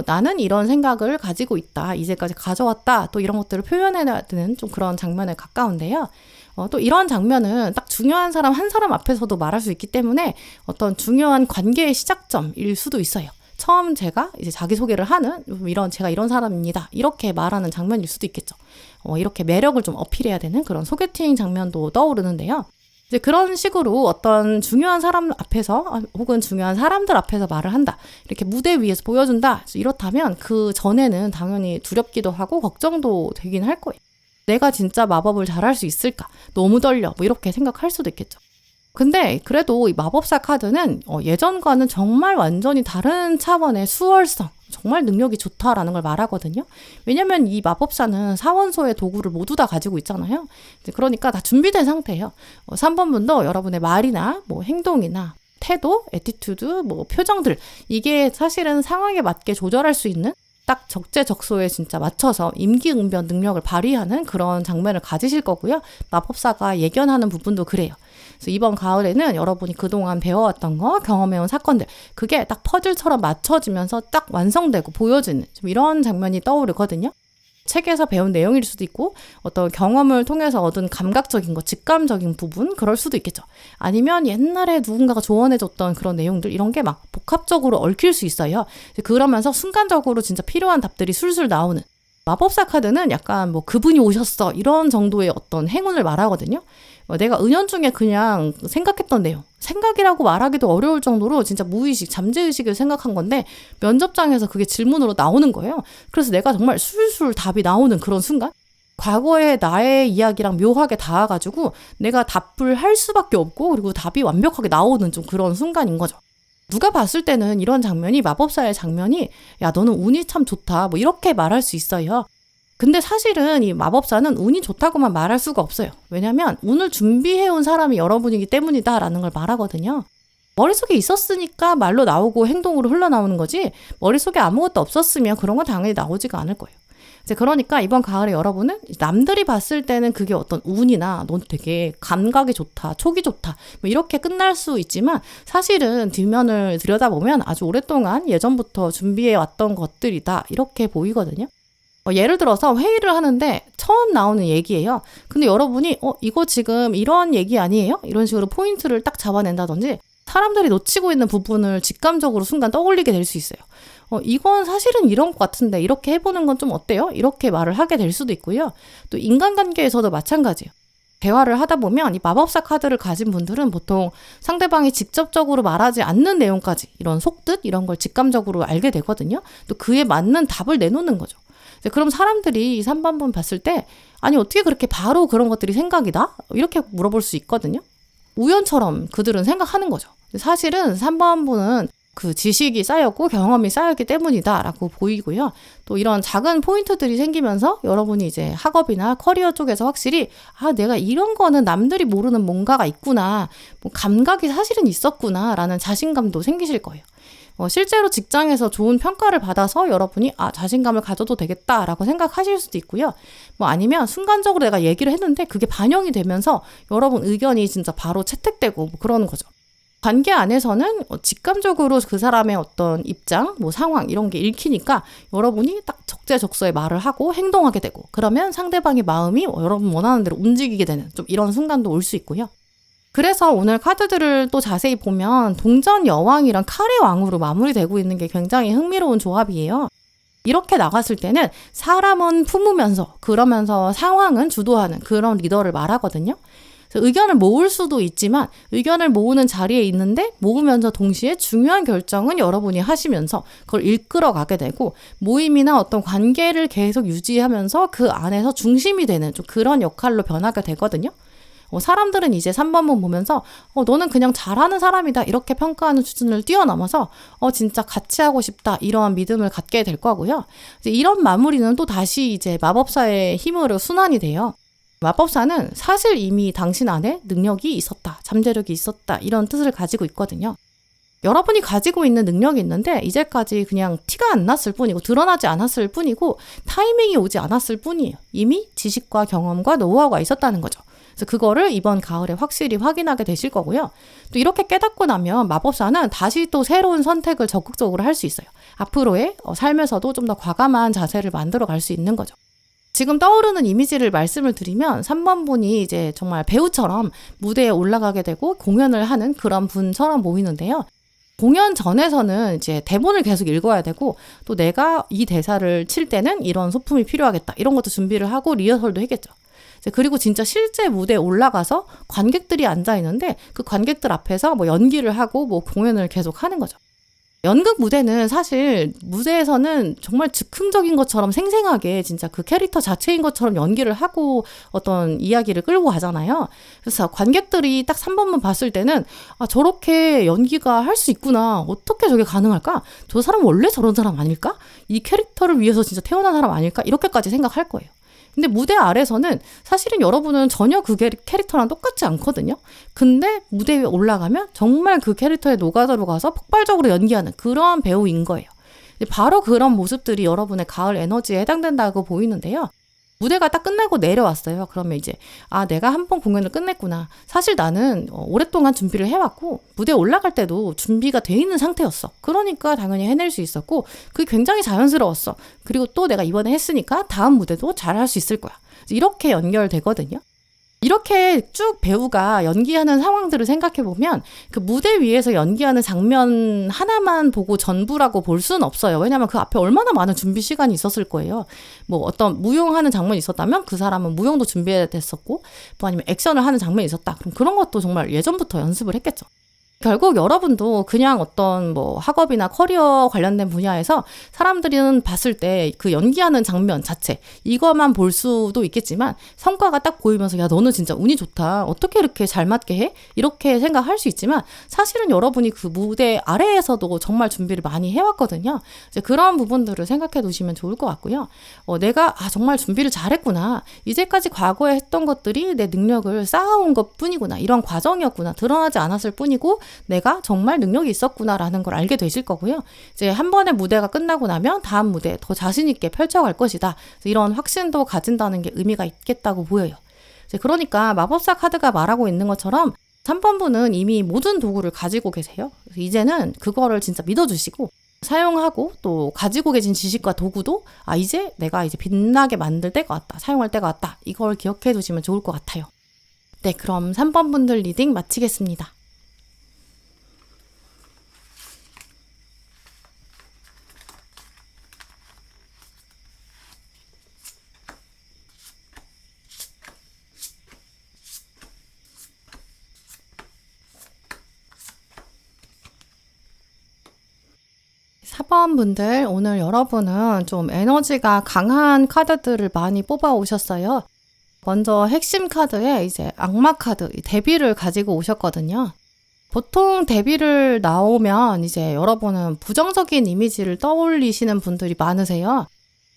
나는 이런 생각을 가지고 있다. 이제까지 가져왔다. 또 이런 것들을 표현해야 되는 좀 그런 장면에 가까운데요. 또 이런 장면은 딱 중요한 사람 한 사람 앞에서도 말할 수 있기 때문에 어떤 중요한 관계의 시작점일 수도 있어요. 처음 제가 이제 자기소개를 하는 제가 이런 사람입니다. 이렇게 말하는 장면일 수도 있겠죠. 이렇게 매력을 좀 어필해야 되는 그런 소개팅 장면도 떠오르는데요. 이제 그런 식으로 어떤 중요한 사람 앞에서 혹은 중요한 사람들 앞에서 말을 한다. 이렇게 무대 위에서 보여준다. 이렇다면 그 전에는 당연히 두렵기도 하고 걱정도 되긴 할 거예요. 내가 진짜 마법을 잘할 수 있을까? 너무 떨려. 이렇게 생각할 수도 있겠죠. 근데 그래도 이 마법사 카드는 예전과는 정말 완전히 다른 차원의 수월성, 정말 능력이 좋다라는 걸 말하거든요. 왜냐면 이 마법사는 사원소의 도구를 모두 다 가지고 있잖아요. 그러니까 다 준비된 상태예요. 3번 분도 여러분의 말이나 행동이나 태도, 애티튜드, 표정들 이게 사실은 상황에 맞게 조절할 수 있는 딱 적재적소에 진짜 맞춰서 임기응변 능력을 발휘하는 그런 장면을 가지실 거고요. 마법사가 예견하는 부분도 그래요. 그래서 이번 가을에는 여러분이 그동안 배워왔던 거, 경험해온 사건들, 그게 딱 퍼즐처럼 맞춰지면서 딱 완성되고 보여지는 좀 이런 장면이 떠오르거든요. 책에서 배운 내용일 수도 있고 어떤 경험을 통해서 얻은 감각적인 거, 직감적인 부분 그럴 수도 있겠죠. 아니면 옛날에 누군가가 조언해줬던 그런 내용들 이런 게 막 복합적으로 얽힐 수 있어요. 그러면서 순간적으로 진짜 필요한 답들이 술술 나오는 마법사 카드는 약간 뭐 그분이 오셨어 이런 정도의 어떤 행운을 말하거든요. 내가 은연중에 그냥 생각했던 내용, 생각이라고 말하기도 어려울 정도로 진짜 무의식, 잠재의식을 생각한 건데 면접장에서 그게 질문으로 나오는 거예요. 그래서 내가 정말 술술 답이 나오는 그런 순간? 과거의 나의 이야기랑 묘하게 닿아가지고 내가 답을 할 수밖에 없고 그리고 답이 완벽하게 나오는 좀 그런 순간인 거죠. 누가 봤을 때는 이런 장면이 마법사의 장면이 야 너는 운이 참 좋다 뭐 이렇게 말할 수 있어요. 근데 사실은 이 마법사는 운이 좋다고만 말할 수가 없어요. 왜냐면 운을 준비해온 사람이 여러분이기 때문이다라는 걸 말하거든요. 머릿속에 있었으니까 말로 나오고 행동으로 흘러나오는 거지 머릿속에 아무것도 없었으면 그런 건 당연히 나오지가 않을 거예요. 이제 그러니까 이번 가을에 여러분은 남들이 봤을 때는 그게 어떤 운이나 넌 되게 감각이 좋다, 촉이 좋다 뭐 이렇게 끝날 수 있지만 사실은 뒷면을 들여다보면 아주 오랫동안 예전부터 준비해왔던 것들이다 이렇게 보이거든요. 예를 들어서 회의를 하는데 처음 나오는 얘기예요. 근데 여러분이 이거 지금 이런 얘기 아니에요? 이런 식으로 포인트를 딱 잡아낸다든지 사람들이 놓치고 있는 부분을 직감적으로 순간 떠올리게 될 수 있어요. 이건 사실은 이런 것 같은데 이렇게 해보는 건 좀 어때요? 이렇게 말을 하게 될 수도 있고요. 또 인간관계에서도 마찬가지예요. 대화를 하다 보면 이 마법사 카드를 가진 분들은 보통 상대방이 직접적으로 말하지 않는 내용까지 이런 속뜻 이런 걸 직감적으로 알게 되거든요. 또 그에 맞는 답을 내놓는 거죠. 그럼 사람들이 3번분 봤을 때 아니 어떻게 그렇게 바로 그런 것들이 생각이 나? 이렇게 물어볼 수 있거든요. 우연처럼 그들은 생각하는 거죠. 사실은 3번분은 그 지식이 쌓였고 경험이 쌓였기 때문이다 라고 보이고요. 또 이런 작은 포인트들이 생기면서 여러분이 이제 학업이나 커리어 쪽에서 확실히 내가 이런 거는 남들이 모르는 뭔가가 있구나, 뭐 감각이 사실은 있었구나 라는 자신감도 생기실 거예요. 실제로 직장에서 좋은 평가를 받아서 여러분이 자신감을 가져도 되겠다라고 생각하실 수도 있고요. 뭐 아니면 순간적으로 내가 얘기를 했는데 그게 반영이 되면서 여러분 의견이 진짜 바로 채택되고 뭐 그러는 거죠. 관계 안에서는 직감적으로 그 사람의 어떤 입장, 뭐 상황 이런 게 읽히니까 여러분이 딱 적재적소에 말을 하고 행동하게 되고 그러면 상대방의 마음이 여러분 원하는 대로 움직이게 되는 좀 이런 순간도 올 수 있고요. 그래서 오늘 카드들을 또 자세히 보면 동전 여왕이랑 칼의 왕으로 마무리되고 있는 게 굉장히 흥미로운 조합이에요. 이렇게 나갔을 때는 사람은 품으면서 그러면서 상황은 주도하는 그런 리더를 말하거든요. 그래서 의견을 모을 수도 있지만 의견을 모으는 자리에 있는데 모으면서 동시에 중요한 결정은 여러분이 하시면서 그걸 이끌어 가게 되고 모임이나 어떤 관계를 계속 유지하면서 그 안에서 중심이 되는 좀 그런 역할로 변하게 되거든요. 사람들은 이제 3번문 보면서 너는 그냥 잘하는 사람이다 이렇게 평가하는 수준을 뛰어넘어서 진짜 같이 하고 싶다 이러한 믿음을 갖게 될 거고요. 이제 이런 마무리는 또 다시 이제 마법사의 힘으로 순환이 돼요. 마법사는 사실 이미 당신 안에 능력이 있었다, 잠재력이 있었다 이런 뜻을 가지고 있거든요. 여러분이 가지고 있는 능력이 있는데 이제까지 그냥 티가 안 났을 뿐이고 드러나지 않았을 뿐이고 타이밍이 오지 않았을 뿐이에요. 이미 지식과 경험과 노하우가 있었다는 거죠. 그래서 그거를 이번 가을에 확실히 확인하게 되실 거고요. 또 이렇게 깨닫고 나면 마법사는 다시 또 새로운 선택을 적극적으로 할 수 있어요. 앞으로의 삶에서도 좀 더 과감한 자세를 만들어 갈 수 있는 거죠. 지금 떠오르는 이미지를 말씀을 드리면 3번분이 이제 정말 배우처럼 무대에 올라가게 되고 공연을 하는 그런 분처럼 보이는데요. 공연 전에서는 이제 대본을 계속 읽어야 되고 또 내가 이 대사를 칠 때는 이런 소품이 필요하겠다 이런 것도 준비를 하고 리허설도 했겠죠. 그리고 진짜 실제 무대에 올라가서 관객들이 앉아 있는데 그 관객들 앞에서 뭐 연기를 하고 뭐 공연을 계속 하는 거죠. 연극 무대는 사실 무대에서는 정말 즉흥적인 것처럼 생생하게 진짜 그 캐릭터 자체인 것처럼 연기를 하고 어떤 이야기를 끌고 가잖아요. 그래서 관객들이 딱 3번만 봤을 때는 저렇게 연기가 할 수 있구나. 어떻게 저게 가능할까? 저 사람 원래 저런 사람 아닐까? 이 캐릭터를 위해서 진짜 태어난 사람 아닐까? 이렇게까지 생각할 거예요. 근데 무대 아래서는 사실은 여러분은 전혀 그 캐릭터랑 똑같지 않거든요. 근데 무대 위에 올라가면 정말 그 캐릭터에 녹아들어가서 폭발적으로 연기하는 그런 배우인 거예요. 바로 그런 모습들이 여러분의 가을 에너지에 해당된다고 보이는데요. 무대가 딱 끝나고 내려왔어요. 그러면 이제 내가 한 번 공연을 끝냈구나. 사실 나는 오랫동안 준비를 해왔고 무대에 올라갈 때도 준비가 돼 있는 상태였어. 그러니까 당연히 해낼 수 있었고 그게 굉장히 자연스러웠어. 그리고 또 내가 이번에 했으니까 다음 무대도 잘할 수 있을 거야. 이렇게 연결되거든요. 이렇게 쭉 배우가 연기하는 상황들을 생각해보면 그 무대 위에서 연기하는 장면 하나만 보고 전부라고 볼 수는 없어요. 왜냐하면 그 앞에 얼마나 많은 준비 시간이 있었을 거예요. 뭐 어떤 무용하는 장면이 있었다면 그 사람은 무용도 준비됐었고 뭐 아니면 액션을 하는 장면이 있었다. 그럼 그런 것도 정말 예전부터 연습을 했겠죠. 결국 여러분도 그냥 어떤 뭐 학업이나 커리어 관련된 분야에서 사람들은 봤을 때 그 연기하는 장면 자체 이것만 볼 수도 있겠지만 성과가 딱 보이면서 야 너는 진짜 운이 좋다. 어떻게 이렇게 잘 맞게 해? 이렇게 생각할 수 있지만 사실은 여러분이 그 무대 아래에서도 정말 준비를 많이 해왔거든요. 이제 그런 부분들을 생각해 두시면 좋을 것 같고요. 내가 정말 준비를 잘했구나. 이제까지 과거에 했던 것들이 내 능력을 쌓아온 것 뿐이구나. 이런 과정이었구나. 드러나지 않았을 뿐이고 내가 정말 능력이 있었구나라는 걸 알게 되실 거고요. 이제 한 번의 무대가 끝나고 나면 다음 무대 더 자신 있게 펼쳐갈 것이다. 이런 확신도 가진다는 게 의미가 있겠다고 보여요. 이제 그러니까 마법사 카드가 말하고 있는 것처럼 3번분은 이미 모든 도구를 가지고 계세요. 그래서 이제는 그거를 진짜 믿어주시고 사용하고 또 가지고 계신 지식과 도구도 이제 내가 이제 빛나게 만들 때가 왔다. 사용할 때가 왔다. 이걸 기억해 두시면 좋을 것 같아요. 네, 그럼 3번분들 리딩 마치겠습니다. 4번 분들, 오늘 여러분은 좀 에너지가 강한 카드들을 많이 뽑아 오셨어요. 먼저 핵심 카드에 이제 악마 카드, 데빌을 가지고 오셨거든요. 보통 데빌을 나오면 이제 여러분은 부정적인 이미지를 떠올리시는 분들이 많으세요.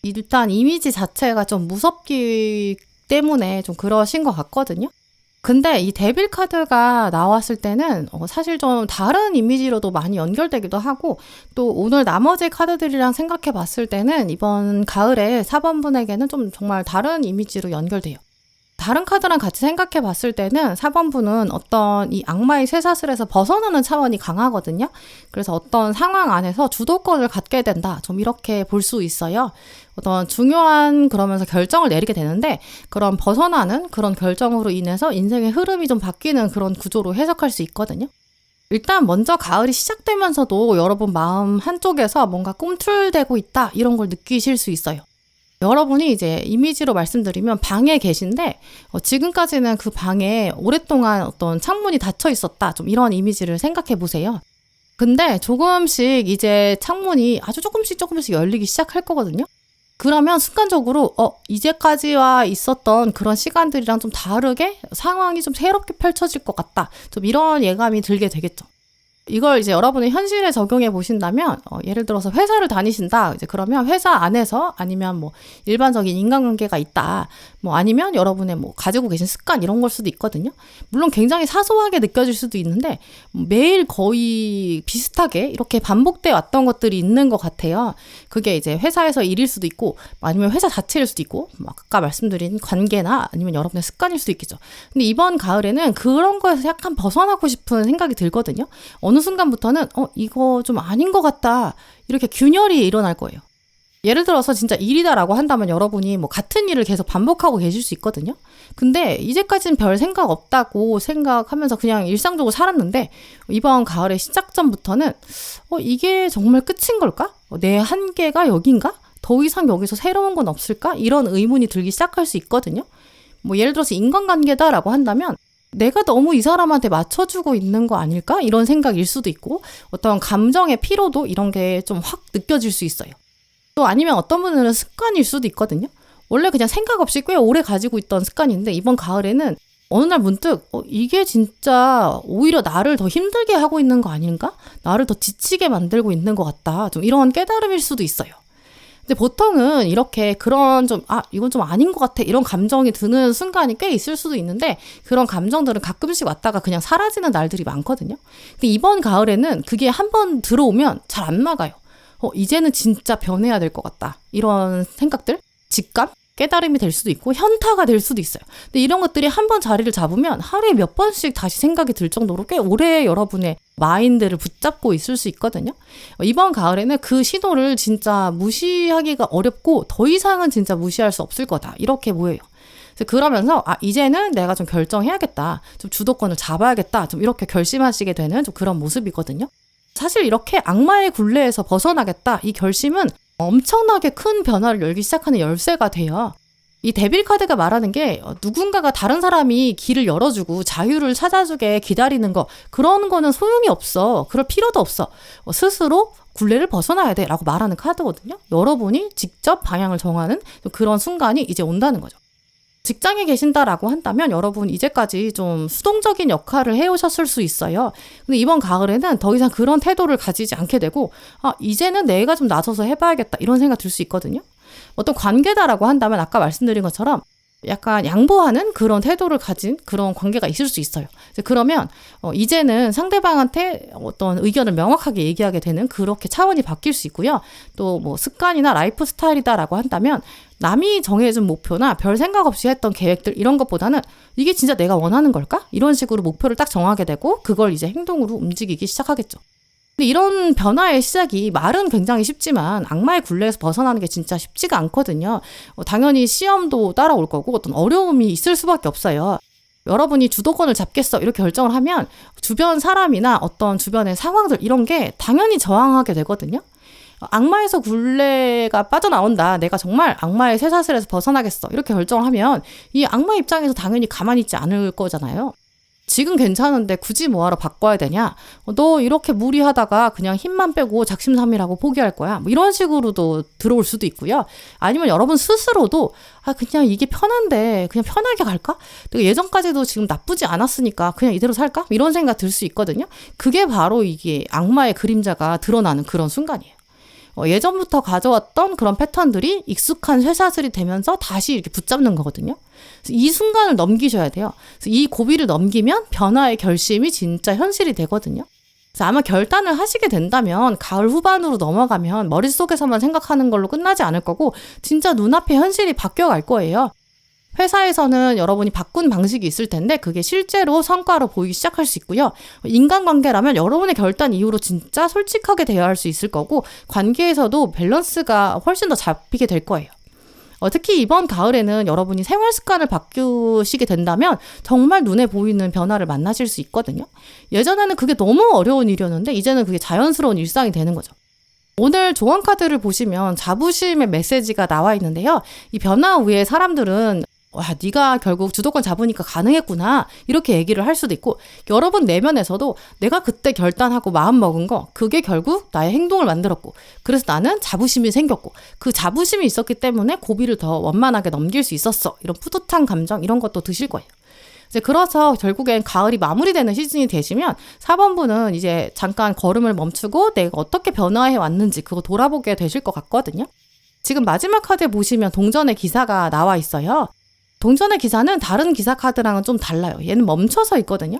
일단 이미지 자체가 좀 무섭기 때문에 좀 그러신 것 같거든요. 근데 이 데빌 카드가 나왔을 때는 사실 좀 다른 이미지로도 많이 연결되기도 하고 또 오늘 나머지 카드들이랑 생각해 봤을 때는 이번 가을에 4번 분에게는 좀 정말 다른 이미지로 연결돼요. 다른 카드랑 같이 생각해 봤을 때는 4번 분은 어떤 이 악마의 쇠사슬에서 벗어나는 차원이 강하거든요. 그래서 어떤 상황 안에서 주도권을 갖게 된다. 좀 이렇게 볼 수 있어요. 어떤 중요한 그러면서 결정을 내리게 되는데 그런 벗어나는 그런 결정으로 인해서 인생의 흐름이 좀 바뀌는 그런 구조로 해석할 수 있거든요. 일단 먼저 가을이 시작되면서도 여러분 마음 한쪽에서 뭔가 꿈틀대고 있다. 이런 걸 느끼실 수 있어요. 여러분이 이제 이미지로 말씀드리면 방에 계신데 지금까지는 그 방에 오랫동안 어떤 창문이 닫혀 있었다. 좀 이런 이미지를 생각해 보세요. 근데 조금씩 이제 창문이 아주 조금씩 열리기 시작할 거거든요. 그러면 순간적으로 이제까지와 있었던 그런 시간들이랑 좀 다르게 상황이 좀 새롭게 펼쳐질 것 같다. 좀 이런 예감이 들게 되겠죠. 이걸 이제 여러분이 현실에 적용해 보신다면 예를 들어서 회사를 다니신다. 이제 그러면 회사 안에서 아니면 뭐 일반적인 인간관계가 있다. 뭐 아니면 여러분의 뭐 가지고 계신 습관 이런 걸 수도 있거든요. 물론 굉장히 사소하게 느껴질 수도 있는데 매일 거의 비슷하게 이렇게 반복돼 왔던 것들이 있는 것 같아요. 그게 이제 회사에서 일일 수도 있고 아니면 회사 자체일 수도 있고 아까 말씀드린 관계나 아니면 여러분의 습관일 수도 있겠죠. 근데 이번 가을에는 그런 거에서 약간 벗어나고 싶은 생각이 들거든요. 어느 순간부터는 이거 좀 아닌 것 같다. 이렇게 균열이 일어날 거예요. 예를 들어서 진짜 일이다라고 한다면 여러분이 뭐 같은 일을 계속 반복하고 계실 수 있거든요. 근데 이제까지는 별 생각 없다고 생각하면서 그냥 일상적으로 살았는데 이번 가을의 시작 전부터는 이게 정말 끝인 걸까? 내 한계가 여긴가? 더 이상 여기서 새로운 건 없을까? 이런 의문이 들기 시작할 수 있거든요. 뭐 예를 들어서 인간관계다라고 한다면 내가 너무 이 사람한테 맞춰주고 있는 거 아닐까? 이런 생각일 수도 있고 어떤 감정의 피로도 이런 게 좀 확 느껴질 수 있어요. 또 아니면 어떤 분들은 습관일 수도 있거든요. 원래 그냥 생각 없이 꽤 오래 가지고 있던 습관인데 이번 가을에는 어느 날 문득 이게 진짜 오히려 나를 더 힘들게 하고 있는 거 아닌가? 나를 더 지치게 만들고 있는 것 같다. 좀 이런 깨달음일 수도 있어요. 근데 보통은 이렇게 그런 좀 이건 좀 아닌 것 같아 이런 감정이 드는 순간이 꽤 있을 수도 있는데 그런 감정들은 가끔씩 왔다가 그냥 사라지는 날들이 많거든요. 근데 이번 가을에는 그게 한번 들어오면 잘 안 나가요. 이제는 진짜 변해야 될 것 같다. 이런 생각들, 직감, 깨달음이 될 수도 있고 현타가 될 수도 있어요. 근데 이런 것들이 한번 자리를 잡으면 하루에 몇 번씩 다시 생각이 들 정도로 꽤 오래 여러분의 마인드를 붙잡고 있을 수 있거든요. 이번 가을에는 그 신호를 진짜 무시하기가 어렵고 더 이상은 진짜 무시할 수 없을 거다. 이렇게 보여요. 그러면서 이제는 내가 좀 결정해야겠다. 좀 주도권을 잡아야겠다. 좀 이렇게 결심하시게 되는 좀 그런 모습이거든요. 사실 이렇게 악마의 굴레에서 벗어나겠다. 이 결심은 엄청나게 큰 변화를 열기 시작하는 열쇠가 돼요. 이 데빌 카드가 말하는 게 누군가가 다른 사람이 길을 열어주고 자유를 찾아주게 기다리는 거, 그런 거는 소용이 없어. 그럴 필요도 없어. 스스로 굴레를 벗어나야 돼 라고 말하는 카드거든요. 여러분이 직접 방향을 정하는 그런 순간이 이제 온다는 거죠. 직장에 계신다라고 한다면 여러분 이제까지 좀 수동적인 역할을 해오셨을 수 있어요. 근데 이번 가을에는 더 이상 그런 태도를 가지지 않게 되고 이제는 내가 좀 나서서 해봐야겠다 이런 생각 들 수 있거든요. 어떤 관계다라고 한다면 아까 말씀드린 것처럼 약간 양보하는 그런 태도를 가진 그런 관계가 있을 수 있어요. 그러면 이제는 상대방한테 어떤 의견을 명확하게 얘기하게 되는 그렇게 차원이 바뀔 수 있고요. 또 뭐 습관이나 라이프 스타일이다라고 한다면 남이 정해준 목표나 별 생각 없이 했던 계획들 이런 것보다는 이게 진짜 내가 원하는 걸까? 이런 식으로 목표를 딱 정하게 되고 그걸 이제 행동으로 움직이기 시작하겠죠. 근데 이런 변화의 시작이 말은 굉장히 쉽지만 악마의 굴레에서 벗어나는 게 진짜 쉽지가 않거든요. 당연히 시험도 따라올 거고 어떤 어려움이 있을 수밖에 없어요. 여러분이 주도권을 잡겠어 이렇게 결정을 하면 주변 사람이나 어떤 주변의 상황들 이런 게 당연히 저항하게 되거든요. 악마에서 굴레가 빠져나온다. 내가 정말 악마의 쇠사슬에서 벗어나겠어. 이렇게 결정을 하면 이 악마 입장에서 당연히 가만히 있지 않을 거잖아요. 지금 괜찮은데 굳이 뭐하러 바꿔야 되냐? 너 이렇게 무리하다가 그냥 힘만 빼고 작심삼일하고 포기할 거야. 뭐 이런 식으로도 들어올 수도 있고요. 아니면 여러분 스스로도 그냥 이게 편한데 그냥 편하게 갈까? 예전까지도 지금 나쁘지 않았으니까 그냥 이대로 살까? 이런 생각 들 수 있거든요. 그게 바로 이게 악마의 그림자가 드러나는 그런 순간이에요. 예전부터 가져왔던 그런 패턴들이 익숙한 쇠사슬이 되면서 다시 이렇게 붙잡는 거거든요. 이 순간을 넘기셔야 돼요. 이 고비를 넘기면 변화의 결심이 진짜 현실이 되거든요. 그래서 아마 결단을 하시게 된다면 가을 후반으로 넘어가면 머릿속에서만 생각하는 걸로 끝나지 않을 거고 진짜 눈앞에 현실이 바뀌어갈 거예요. 회사에서는 여러분이 바꾼 방식이 있을 텐데 그게 실제로 성과로 보이기 시작할 수 있고요. 인간관계라면 여러분의 결단 이후로 진짜 솔직하게 대화할 수 있을 거고 관계에서도 밸런스가 훨씬 더 잡히게 될 거예요. 특히 이번 가을에는 여러분이 생활 습관을 바꾸시게 된다면 정말 눈에 보이는 변화를 만나실 수 있거든요. 예전에는 그게 너무 어려운 일이었는데 이제는 그게 자연스러운 일상이 되는 거죠. 오늘 조언 카드를 보시면 자부심의 메시지가 나와 있는데요. 이 변화 후에 사람들은 네가 결국 주도권 잡으니까 가능했구나 이렇게 얘기를 할 수도 있고 여러분 내면에서도 내가 그때 결단하고 마음먹은 거 그게 결국 나의 행동을 만들었고 그래서 나는 자부심이 생겼고 그 자부심이 있었기 때문에 고비를 더 원만하게 넘길 수 있었어 이런 뿌듯한 감정 이런 것도 드실 거예요. 이제 그래서 결국엔 가을이 마무리되는 시즌이 되시면 4번분은 이제 잠깐 걸음을 멈추고 내가 어떻게 변화해 왔는지 그거 돌아보게 되실 것 같거든요. 지금 마지막 카드에 보시면 동전의 기사가 나와 있어요. 동전의 기사는 다른 기사 카드랑은 좀 달라요. 얘는 멈춰서 있거든요.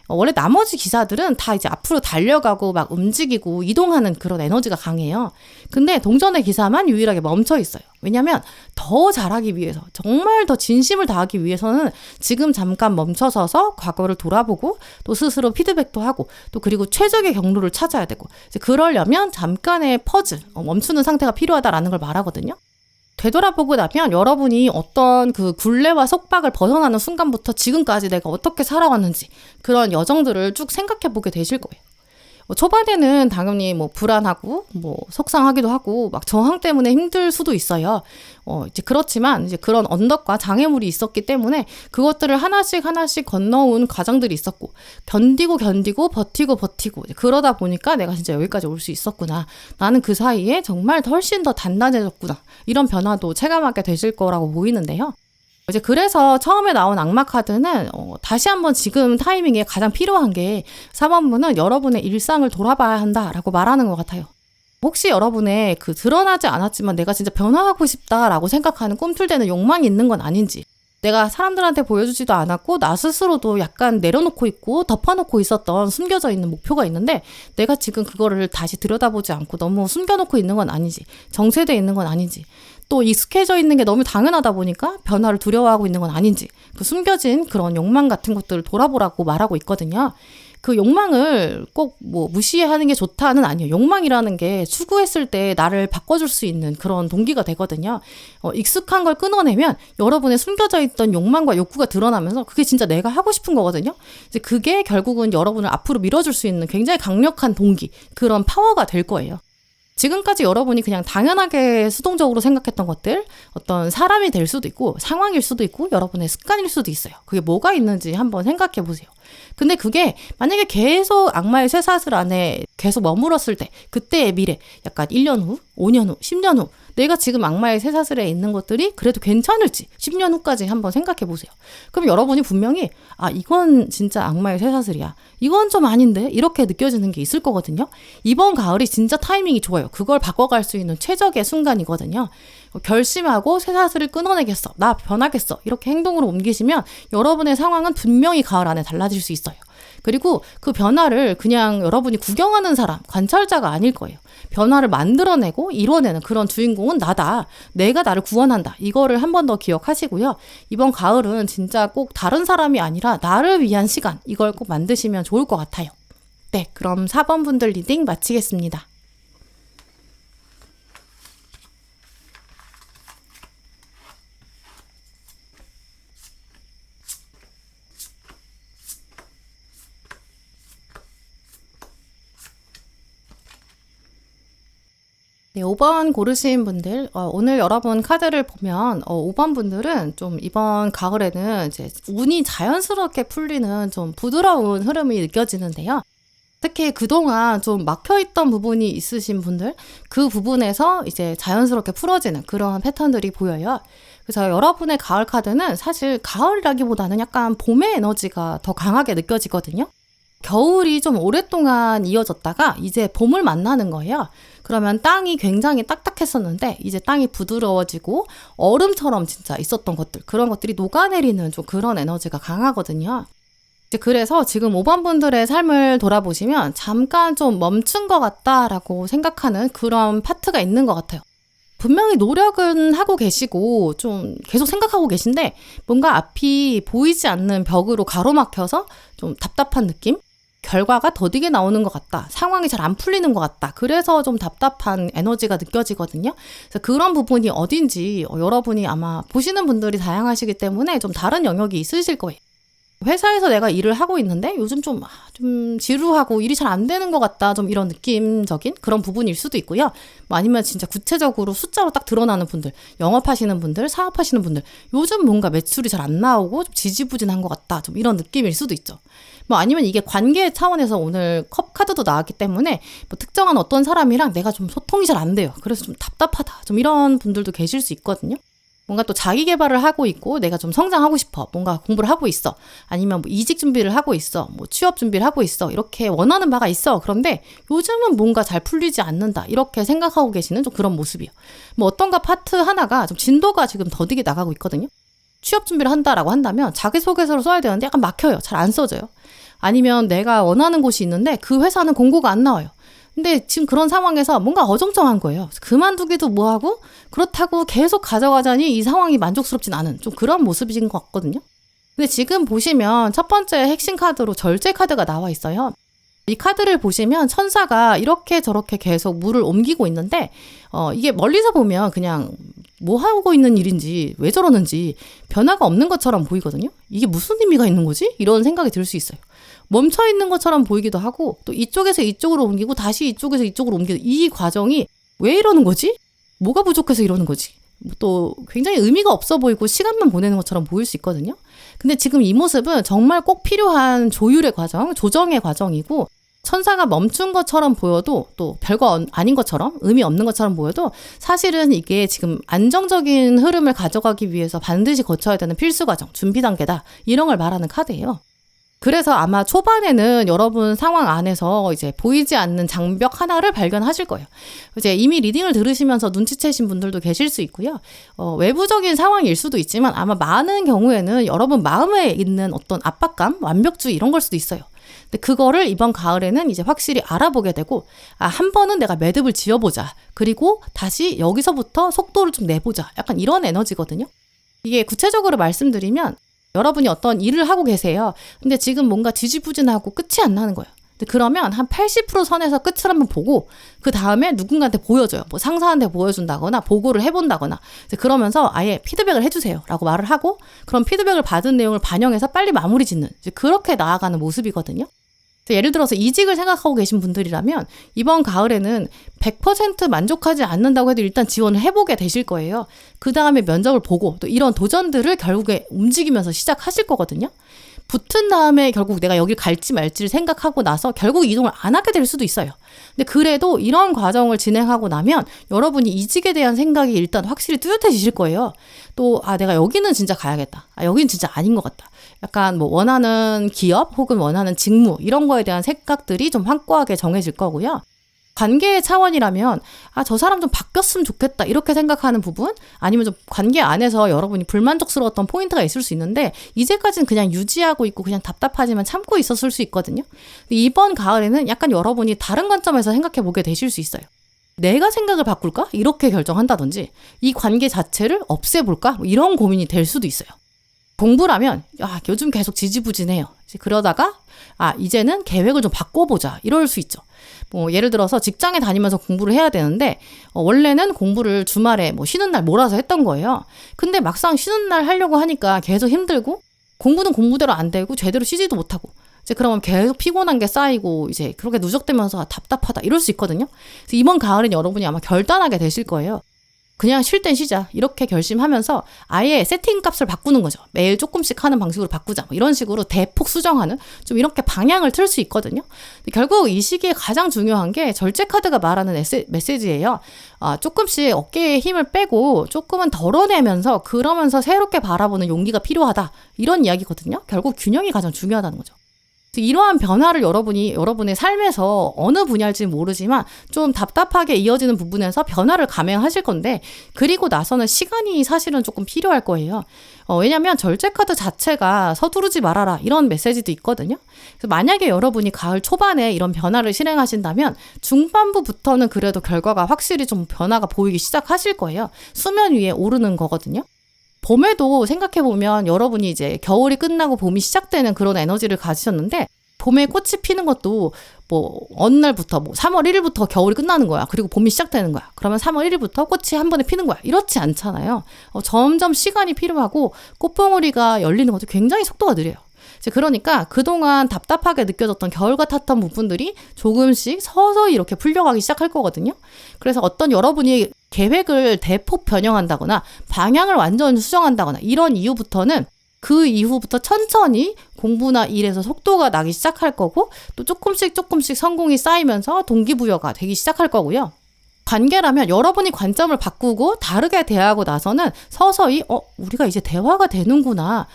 원래 나머지 기사들은 다 이제 앞으로 달려가고 막 움직이고 이동하는 그런 에너지가 강해요. 근데 동전의 기사만 유일하게 멈춰 있어요. 왜냐면 더 잘하기 위해서 정말 더 진심을 다하기 위해서는 지금 잠깐 멈춰서서 과거를 돌아보고 또 스스로 피드백도 하고 또 그리고 최적의 경로를 찾아야 되고 이제 그러려면 잠깐의 퍼즐, 멈추는 상태가 필요하다라는 걸 말하거든요. 되돌아보고 나면 여러분이 어떤 그 굴레와 속박을 벗어나는 순간부터 지금까지 내가 어떻게 살아왔는지 그런 여정들을 쭉 생각해 보게 되실 거예요. 초반에는 당연히 불안하고 속상하기도 하고 막 저항 때문에 힘들 수도 있어요. 이제 그렇지만 이제 그런 언덕과 장애물이 있었기 때문에 그것들을 하나씩 건너온 과정들이 있었고 견디고 버티고 그러다 보니까 내가 진짜 여기까지 올 수 있었구나. 나는 그 사이에 정말 훨씬 더 단단해졌구나. 이런 변화도 체감하게 되실 거라고 보이는데요. 이제 그래서 처음에 나온 악마 카드는 다시 한번 지금 타이밍에 가장 필요한 게 4번분은 여러분의 일상을 돌아봐야 한다라고 말하는 것 같아요. 혹시 여러분의 그 드러나지 않았지만 내가 진짜 변화하고 싶다라고 생각하는 꿈틀대는 욕망이 있는 건 아닌지 내가 사람들한테 보여주지도 않았고 나 스스로도 약간 내려놓고 있고 덮어놓고 있었던 숨겨져 있는 목표가 있는데 내가 지금 그거를 다시 들여다보지 않고 너무 숨겨놓고 있는 건 아니지. 정체돼 있는 건 아니지. 또 익숙해져 있는 게 너무 당연하다 보니까 변화를 두려워하고 있는 건 아닌지. 그 숨겨진 그런 욕망 같은 것들을 돌아보라고 말하고 있거든요. 그 욕망을 꼭 뭐 무시하는 게 좋다는 아니에요. 욕망이라는 게 추구했을 때 나를 바꿔줄 수 있는 그런 동기가 되거든요. 익숙한 걸 끊어내면 여러분의 숨겨져 있던 욕망과 욕구가 드러나면서 그게 진짜 내가 하고 싶은 거거든요. 이제 그게 결국은 여러분을 앞으로 밀어줄 수 있는 굉장히 강력한 동기, 그런 파워가 될 거예요. 지금까지 여러분이 그냥 당연하게 수동적으로 생각했던 것들, 어떤 사람이 될 수도 있고 상황일 수도 있고 여러분의 습관일 수도 있어요. 그게 뭐가 있는지 한번 생각해 보세요. 근데 그게 만약에 계속 악마의 쇠사슬 안에 계속 머물었을 때, 그때의 미래, 약간 1년 후, 5년 후, 10년 후, 내가 지금 악마의 쇠사슬에 있는 것들이 그래도 괜찮을지 10년 후까지 한번 생각해 보세요. 그럼 여러분이 분명히 이건 진짜 악마의 쇠사슬이야, 이건 좀 아닌데, 이렇게 느껴지는 게 있을 거거든요. 이번 가을이 진짜 타이밍이 좋아요. 그걸 바꿔갈 수 있는 최적의 순간이거든요. 결심하고 쇠사슬을 끊어내겠어, 나 변하겠어, 이렇게 행동으로 옮기시면 여러분의 상황은 분명히 가을 안에 달라질 수 있어요. 그리고 그 변화를 그냥 여러분이 구경하는 사람, 관찰자가 아닐 거예요. 변화를 만들어내고 이뤄내는 그런 주인공은 나다. 내가 나를 구원한다. 이거를 한 번 더 기억하시고요. 이번 가을은 진짜 꼭 다른 사람이 아니라 나를 위한 시간, 이걸 꼭 만드시면 좋을 것 같아요. 네, 그럼 4번 분들 리딩 마치겠습니다. 네, 5번 고르신 분들, 오늘 여러분 카드를 보면 5번 분들은 좀 이번 가을에는 이제 운이 자연스럽게 풀리는 좀 부드러운 흐름이 느껴지는데요. 특히 그동안 좀 막혀있던 부분이 있으신 분들, 그 부분에서 이제 자연스럽게 풀어지는 그런 패턴들이 보여요. 그래서 여러분의 가을 카드는 사실 가을이라기보다는 약간 봄의 에너지가 더 강하게 느껴지거든요. 겨울이 좀 오랫동안 이어졌다가 이제 봄을 만나는 거예요. 그러면 땅이 굉장히 딱딱했었는데 이제 땅이 부드러워지고 얼음처럼 진짜 있었던 것들, 그런 것들이 녹아내리는 좀 그런 에너지가 강하거든요. 이제 그래서 지금 5번 분들의 삶을 돌아보시면 잠깐 좀 멈춘 것 같다라고 생각하는 그런 파트가 있는 것 같아요. 분명히 노력은 하고 계시고 좀 계속 생각하고 계신데 뭔가 앞이 보이지 않는 벽으로 가로막혀서 좀 답답한 느낌? 결과가 더디게 나오는 것 같다. 상황이 잘 안 풀리는 것 같다. 그래서 좀 답답한 에너지가 느껴지거든요. 그래서 그런 부분이 어딘지 여러분이 아마 보시는 분들이 다양하시기 때문에 좀 다른 영역이 있으실 거예요. 회사에서 내가 일을 하고 있는데 요즘 좀 지루하고 일이 잘 안 되는 것 같다. 좀 이런 느낌적인 그런 부분일 수도 있고요. 뭐 아니면 진짜 구체적으로 숫자로 딱 드러나는 분들, 영업하시는 분들, 사업하시는 분들, 요즘 뭔가 매출이 잘 안 나오고 좀 지지부진한 것 같다. 좀 이런 느낌일 수도 있죠. 뭐 아니면 이게 관계 차원에서 오늘 컵 카드도 나왔기 때문에 뭐 특정한 어떤 사람이랑 내가 좀 소통이 잘 안 돼요. 그래서 좀 답답하다. 좀 이런 분들도 계실 수 있거든요. 뭔가 또 자기 개발을 하고 있고 내가 좀 성장하고 싶어. 뭔가 공부를 하고 있어. 아니면 뭐 이직 준비를 하고 있어. 뭐 취업 준비를 하고 있어. 이렇게 원하는 바가 있어. 그런데 요즘은 뭔가 잘 풀리지 않는다. 이렇게 생각하고 계시는 좀 그런 모습이에요. 뭐 어떤가 파트 하나가 좀 진도가 지금 더디게 나가고 있거든요. 취업 준비를 한다라고 한다면 자기소개서를 써야 되는데 약간 막혀요. 잘 안 써져요. 아니면 내가 원하는 곳이 있는데 그 회사는 공고가 안 나와요. 근데 지금 그런 상황에서 뭔가 어정쩡한 거예요. 그만두기도 뭐하고 그렇다고 계속 가져가자니 이 상황이 만족스럽진 않은 좀 그런 모습이신 것 같거든요. 근데 지금 보시면 첫 번째 핵심 카드로 절제 카드가 나와 있어요. 이 카드를 보시면 천사가 이렇게 저렇게 계속 물을 옮기고 있는데 이게 멀리서 보면 그냥 뭐 하고 있는 일인지 왜 저러는지 변화가 없는 것처럼 보이거든요. 이게 무슨 의미가 있는 거지? 이런 생각이 들 수 있어요. 멈춰 있는 것처럼 보이기도 하고 또 이쪽에서 이쪽으로 옮기고 다시 이쪽에서 이쪽으로 옮기는 이 과정이 왜 이러는 거지? 뭐가 부족해서 이러는 거지? 또 굉장히 의미가 없어 보이고 시간만 보내는 것처럼 보일 수 있거든요. 근데 지금 이 모습은 정말 꼭 필요한 조율의 과정, 조정의 과정이고 천사가 멈춘 것처럼 보여도 또 별거 아닌 것처럼 의미 없는 것처럼 보여도 사실은 이게 지금 안정적인 흐름을 가져가기 위해서 반드시 거쳐야 되는 필수 과정, 준비 단계다. 이런 걸 말하는 카드예요. 그래서 아마 초반에는 여러분 상황 안에서 이제 보이지 않는 장벽 하나를 발견하실 거예요. 이제 이미 리딩을 들으시면서 눈치채신 분들도 계실 수 있고요. 외부적인 상황일 수도 있지만 아마 많은 경우에는 여러분 마음에 있는 어떤 압박감, 완벽주의 이런 걸 수도 있어요. 근데 그거를 이번 가을에는 이제 확실히 알아보게 되고, 한 번은 내가 매듭을 지어보자. 그리고 다시 여기서부터 속도를 좀 내보자. 약간 이런 에너지거든요. 이게 구체적으로 말씀드리면 여러분이 어떤 일을 하고 계세요. 근데 지금 뭔가 지지부진하고 끝이 안 나는 거예요. 근데 그러면 한 80% 선에서 끝을 한번 보고 그 다음에 누군가한테 보여줘요. 뭐 상사한테 보여준다거나 보고를 해본다거나 그러면서 아예 피드백을 해주세요 라고 말을 하고, 그럼 피드백을 받은 내용을 반영해서 빨리 마무리 짓는, 이제 그렇게 나아가는 모습이거든요. 예를 들어서 이직을 생각하고 계신 분들이라면 이번 가을에는 100% 만족하지 않는다고 해도 일단 지원을 해보게 되실 거예요. 그 다음에 면접을 보고 또 이런 도전들을 결국에 움직이면서 시작하실 거거든요. 붙은 다음에 결국 내가 여길 갈지 말지를 생각하고 나서 결국 이동을 안 하게 될 수도 있어요. 근데 그래도 이런 과정을 진행하고 나면 여러분이 이직에 대한 생각이 일단 확실히 뚜렷해지실 거예요. 또 내가 여기는 진짜 가야겠다. 여기는 진짜 아닌 것 같다. 약간 뭐 원하는 기업 혹은 원하는 직무 이런 거에 대한 생각들이 좀 확고하게 정해질 거고요. 관계의 차원이라면 저 사람 좀 바뀌었으면 좋겠다 이렇게 생각하는 부분, 아니면 좀 관계 안에서 여러분이 불만족스러웠던 포인트가 있을 수 있는데 이제까지는 그냥 유지하고 있고 그냥 답답하지만 참고 있었을 수 있거든요. 근데 이번 가을에는 약간 여러분이 다른 관점에서 생각해 보게 되실 수 있어요. 내가 생각을 바꿀까? 이렇게 결정한다든지 이 관계 자체를 없애볼까? 뭐 이런 고민이 될 수도 있어요. 공부라면 요즘 계속 지지부진해요. 그러다가 이제는 계획을 좀 바꿔보자 이럴 수 있죠. 뭐 예를 들어서 직장에 다니면서 공부를 해야 되는데 원래는 공부를 주말에 뭐 쉬는 날 몰아서 했던 거예요. 근데 막상 쉬는 날 하려고 하니까 계속 힘들고 공부는 공부대로 안 되고 제대로 쉬지도 못하고, 이제 그러면 계속 피곤한 게 쌓이고 이제 그렇게 누적되면서 답답하다 이럴 수 있거든요. 그래서 이번 가을엔 여러분이 아마 결단하게 되실 거예요. 그냥 쉴 땐 쉬자 이렇게 결심하면서 아예 세팅 값을 바꾸는 거죠. 매일 조금씩 하는 방식으로 바꾸자 뭐 이런 식으로 대폭 수정하는, 좀 이렇게 방향을 틀 수 있거든요. 근데 결국 이 시기에 가장 중요한 게 절제 카드가 말하는 메시지예요. 조금씩 어깨에 힘을 빼고 조금은 덜어내면서 그러면서 새롭게 바라보는 용기가 필요하다 이런 이야기거든요. 결국 균형이 가장 중요하다는 거죠. 이러한 변화를 여러분이 여러분의 삶에서 어느 분야일지 모르지만 좀 답답하게 이어지는 부분에서 변화를 감행하실 건데, 그리고 나서는 시간이 사실은 조금 필요할 거예요. 왜냐하면 절제카드 자체가 서두르지 말아라 이런 메시지도 있거든요. 그래서 만약에 여러분이 가을 초반에 이런 변화를 실행하신다면 중반부부터는 그래도 결과가 확실히 좀 변화가 보이기 시작하실 거예요. 수면 위에 오르는 거거든요. 봄에도 생각해보면 여러분이 이제 겨울이 끝나고 봄이 시작되는 그런 에너지를 가지셨는데, 봄에 꽃이 피는 것도 뭐 어느 날부터 뭐 3월 1일부터 겨울이 끝나는 거야. 그리고 봄이 시작되는 거야. 그러면 3월 1일부터 꽃이 한 번에 피는 거야. 이렇지 않잖아요. 점점 시간이 필요하고 꽃봉오리가 열리는 것도 굉장히 속도가 느려요. 그러니까 그동안 답답하게 느껴졌던 겨울 같았던 부분들이 조금씩 서서히 이렇게 풀려가기 시작할 거거든요. 그래서 어떤 여러분이 계획을 대폭 변형한다거나 방향을 완전 수정한다거나 이런 이후부터는 그 이후부터 천천히 공부나 일에서 속도가 나기 시작할 거고, 또 조금씩 성공이 쌓이면서 동기부여가 되기 시작할 거고요. 관계라면 여러분이 관점을 바꾸고 다르게 대하고 나서는 서서히 우리가 이제 대화가 되는구나.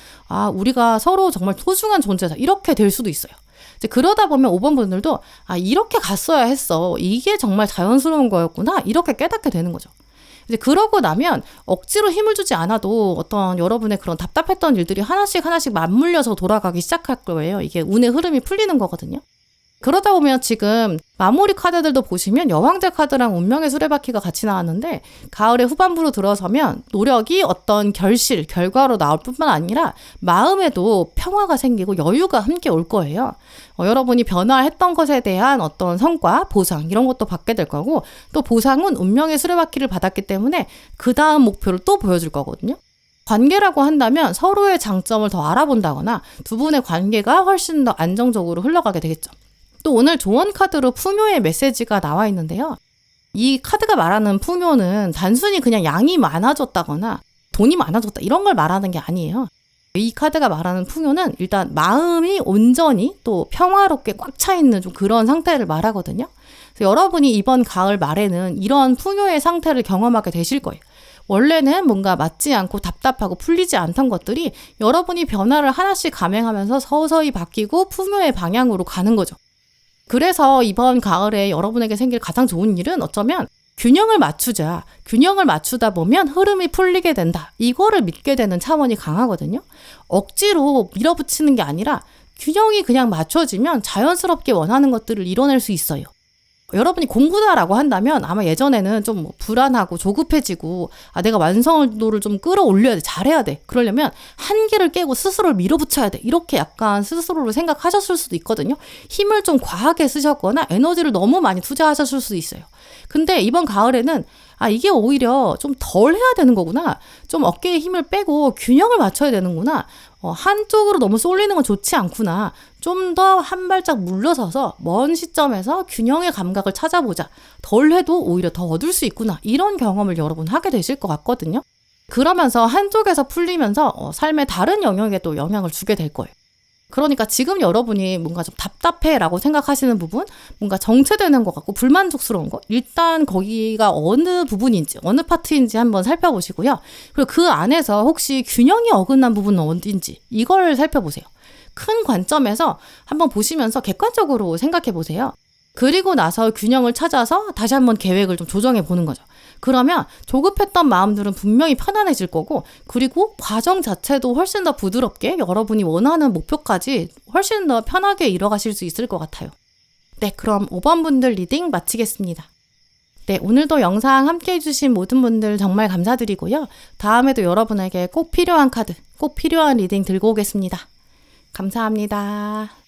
우리가 서로 정말 소중한 존재다. 이렇게 될 수도 있어요. 이제 그러다 보면 5번 분들도 이렇게 갔어야 했어. 이게 정말 자연스러운 거였구나. 이렇게 깨닫게 되는 거죠. 이제 그러고 나면 억지로 힘을 주지 않아도 어떤 여러분의 그런 답답했던 일들이 하나씩 맞물려서 돌아가기 시작할 거예요. 이게 운의 흐름이 풀리는 거거든요. 그러다 보면 지금 마무리 카드들도 보시면 여왕제 카드랑 운명의 수레바퀴가 같이 나왔는데, 가을의 후반부로 들어서면 노력이 어떤 결과로 나올 뿐만 아니라 마음에도 평화가 생기고 여유가 함께 올 거예요. 여러분이 변화했던 것에 대한 어떤 성과, 보상 이런 것도 받게 될 거고, 또 보상은 운명의 수레바퀴를 받았기 때문에 그 다음 목표를 또 보여줄 거거든요. 관계라고 한다면 서로의 장점을 더 알아본다거나 두 분의 관계가 훨씬 더 안정적으로 흘러가게 되겠죠. 또 오늘 조언 카드로 풍요의 메시지가 나와 있는데요. 이 카드가 말하는 풍요는 단순히 그냥 양이 많아졌다거나 돈이 많아졌다 이런 걸 말하는 게 아니에요. 이 카드가 말하는 풍요는 일단 마음이 온전히 또 평화롭게 꽉 차 있는 좀 그런 상태를 말하거든요. 그래서 여러분이 이번 가을 말에는 이런 풍요의 상태를 경험하게 되실 거예요. 원래는 뭔가 맞지 않고 답답하고 풀리지 않던 것들이 여러분이 변화를 하나씩 감행하면서 서서히 바뀌고 풍요의 방향으로 가는 거죠. 그래서 이번 가을에 여러분에게 생길 가장 좋은 일은 어쩌면 균형을 맞추자. 균형을 맞추다 보면 흐름이 풀리게 된다. 이거를 믿게 되는 차원이 강하거든요. 억지로 밀어붙이는 게 아니라 균형이 그냥 맞춰지면 자연스럽게 원하는 것들을 이뤄낼 수 있어요. 여러분이 공부다라고 한다면 아마 예전에는 좀 불안하고 조급해지고 내가 완성도를 좀 끌어올려야 돼. 잘해야 돼. 그러려면 한계를 깨고 스스로를 밀어붙여야 돼. 이렇게 약간 스스로를 생각하셨을 수도 있거든요. 힘을 좀 과하게 쓰셨거나 에너지를 너무 많이 투자하셨을 수도 있어요. 근데 이번 가을에는 이게 오히려 좀 덜 해야 되는 거구나. 좀 어깨에 힘을 빼고 균형을 맞춰야 되는구나. 한쪽으로 너무 쏠리는 건 좋지 않구나. 좀 더 한 발짝 물러서서 먼 시점에서 균형의 감각을 찾아보자. 덜 해도 오히려 더 얻을 수 있구나. 이런 경험을 여러분 하게 되실 것 같거든요. 그러면서 한쪽에서 풀리면서 삶의 다른 영역에도 영향을 주게 될 거예요. 그러니까 지금 여러분이 뭔가 좀 답답해라고 생각하시는 부분, 뭔가 정체되는 것 같고 불만족스러운 거, 일단 거기가 어느 부분인지, 어느 파트인지 한번 살펴보시고요. 그리고 그 안에서 혹시 균형이 어긋난 부분은 어딘지 이걸 살펴보세요. 큰 관점에서 한번 보시면서 객관적으로 생각해 보세요. 그리고 나서 균형을 찾아서 다시 한번 계획을 좀 조정해 보는 거죠. 그러면 조급했던 마음들은 분명히 편안해질 거고, 그리고 과정 자체도 훨씬 더 부드럽게 여러분이 원하는 목표까지 훨씬 더 편하게 이뤄가실 수 있을 것 같아요. 네, 그럼 5번 분들 리딩 마치겠습니다. 네, 오늘도 영상 함께 해주신 모든 분들 정말 감사드리고요. 다음에도 여러분에게 꼭 필요한 카드, 꼭 필요한 리딩 들고 오겠습니다. 감사합니다.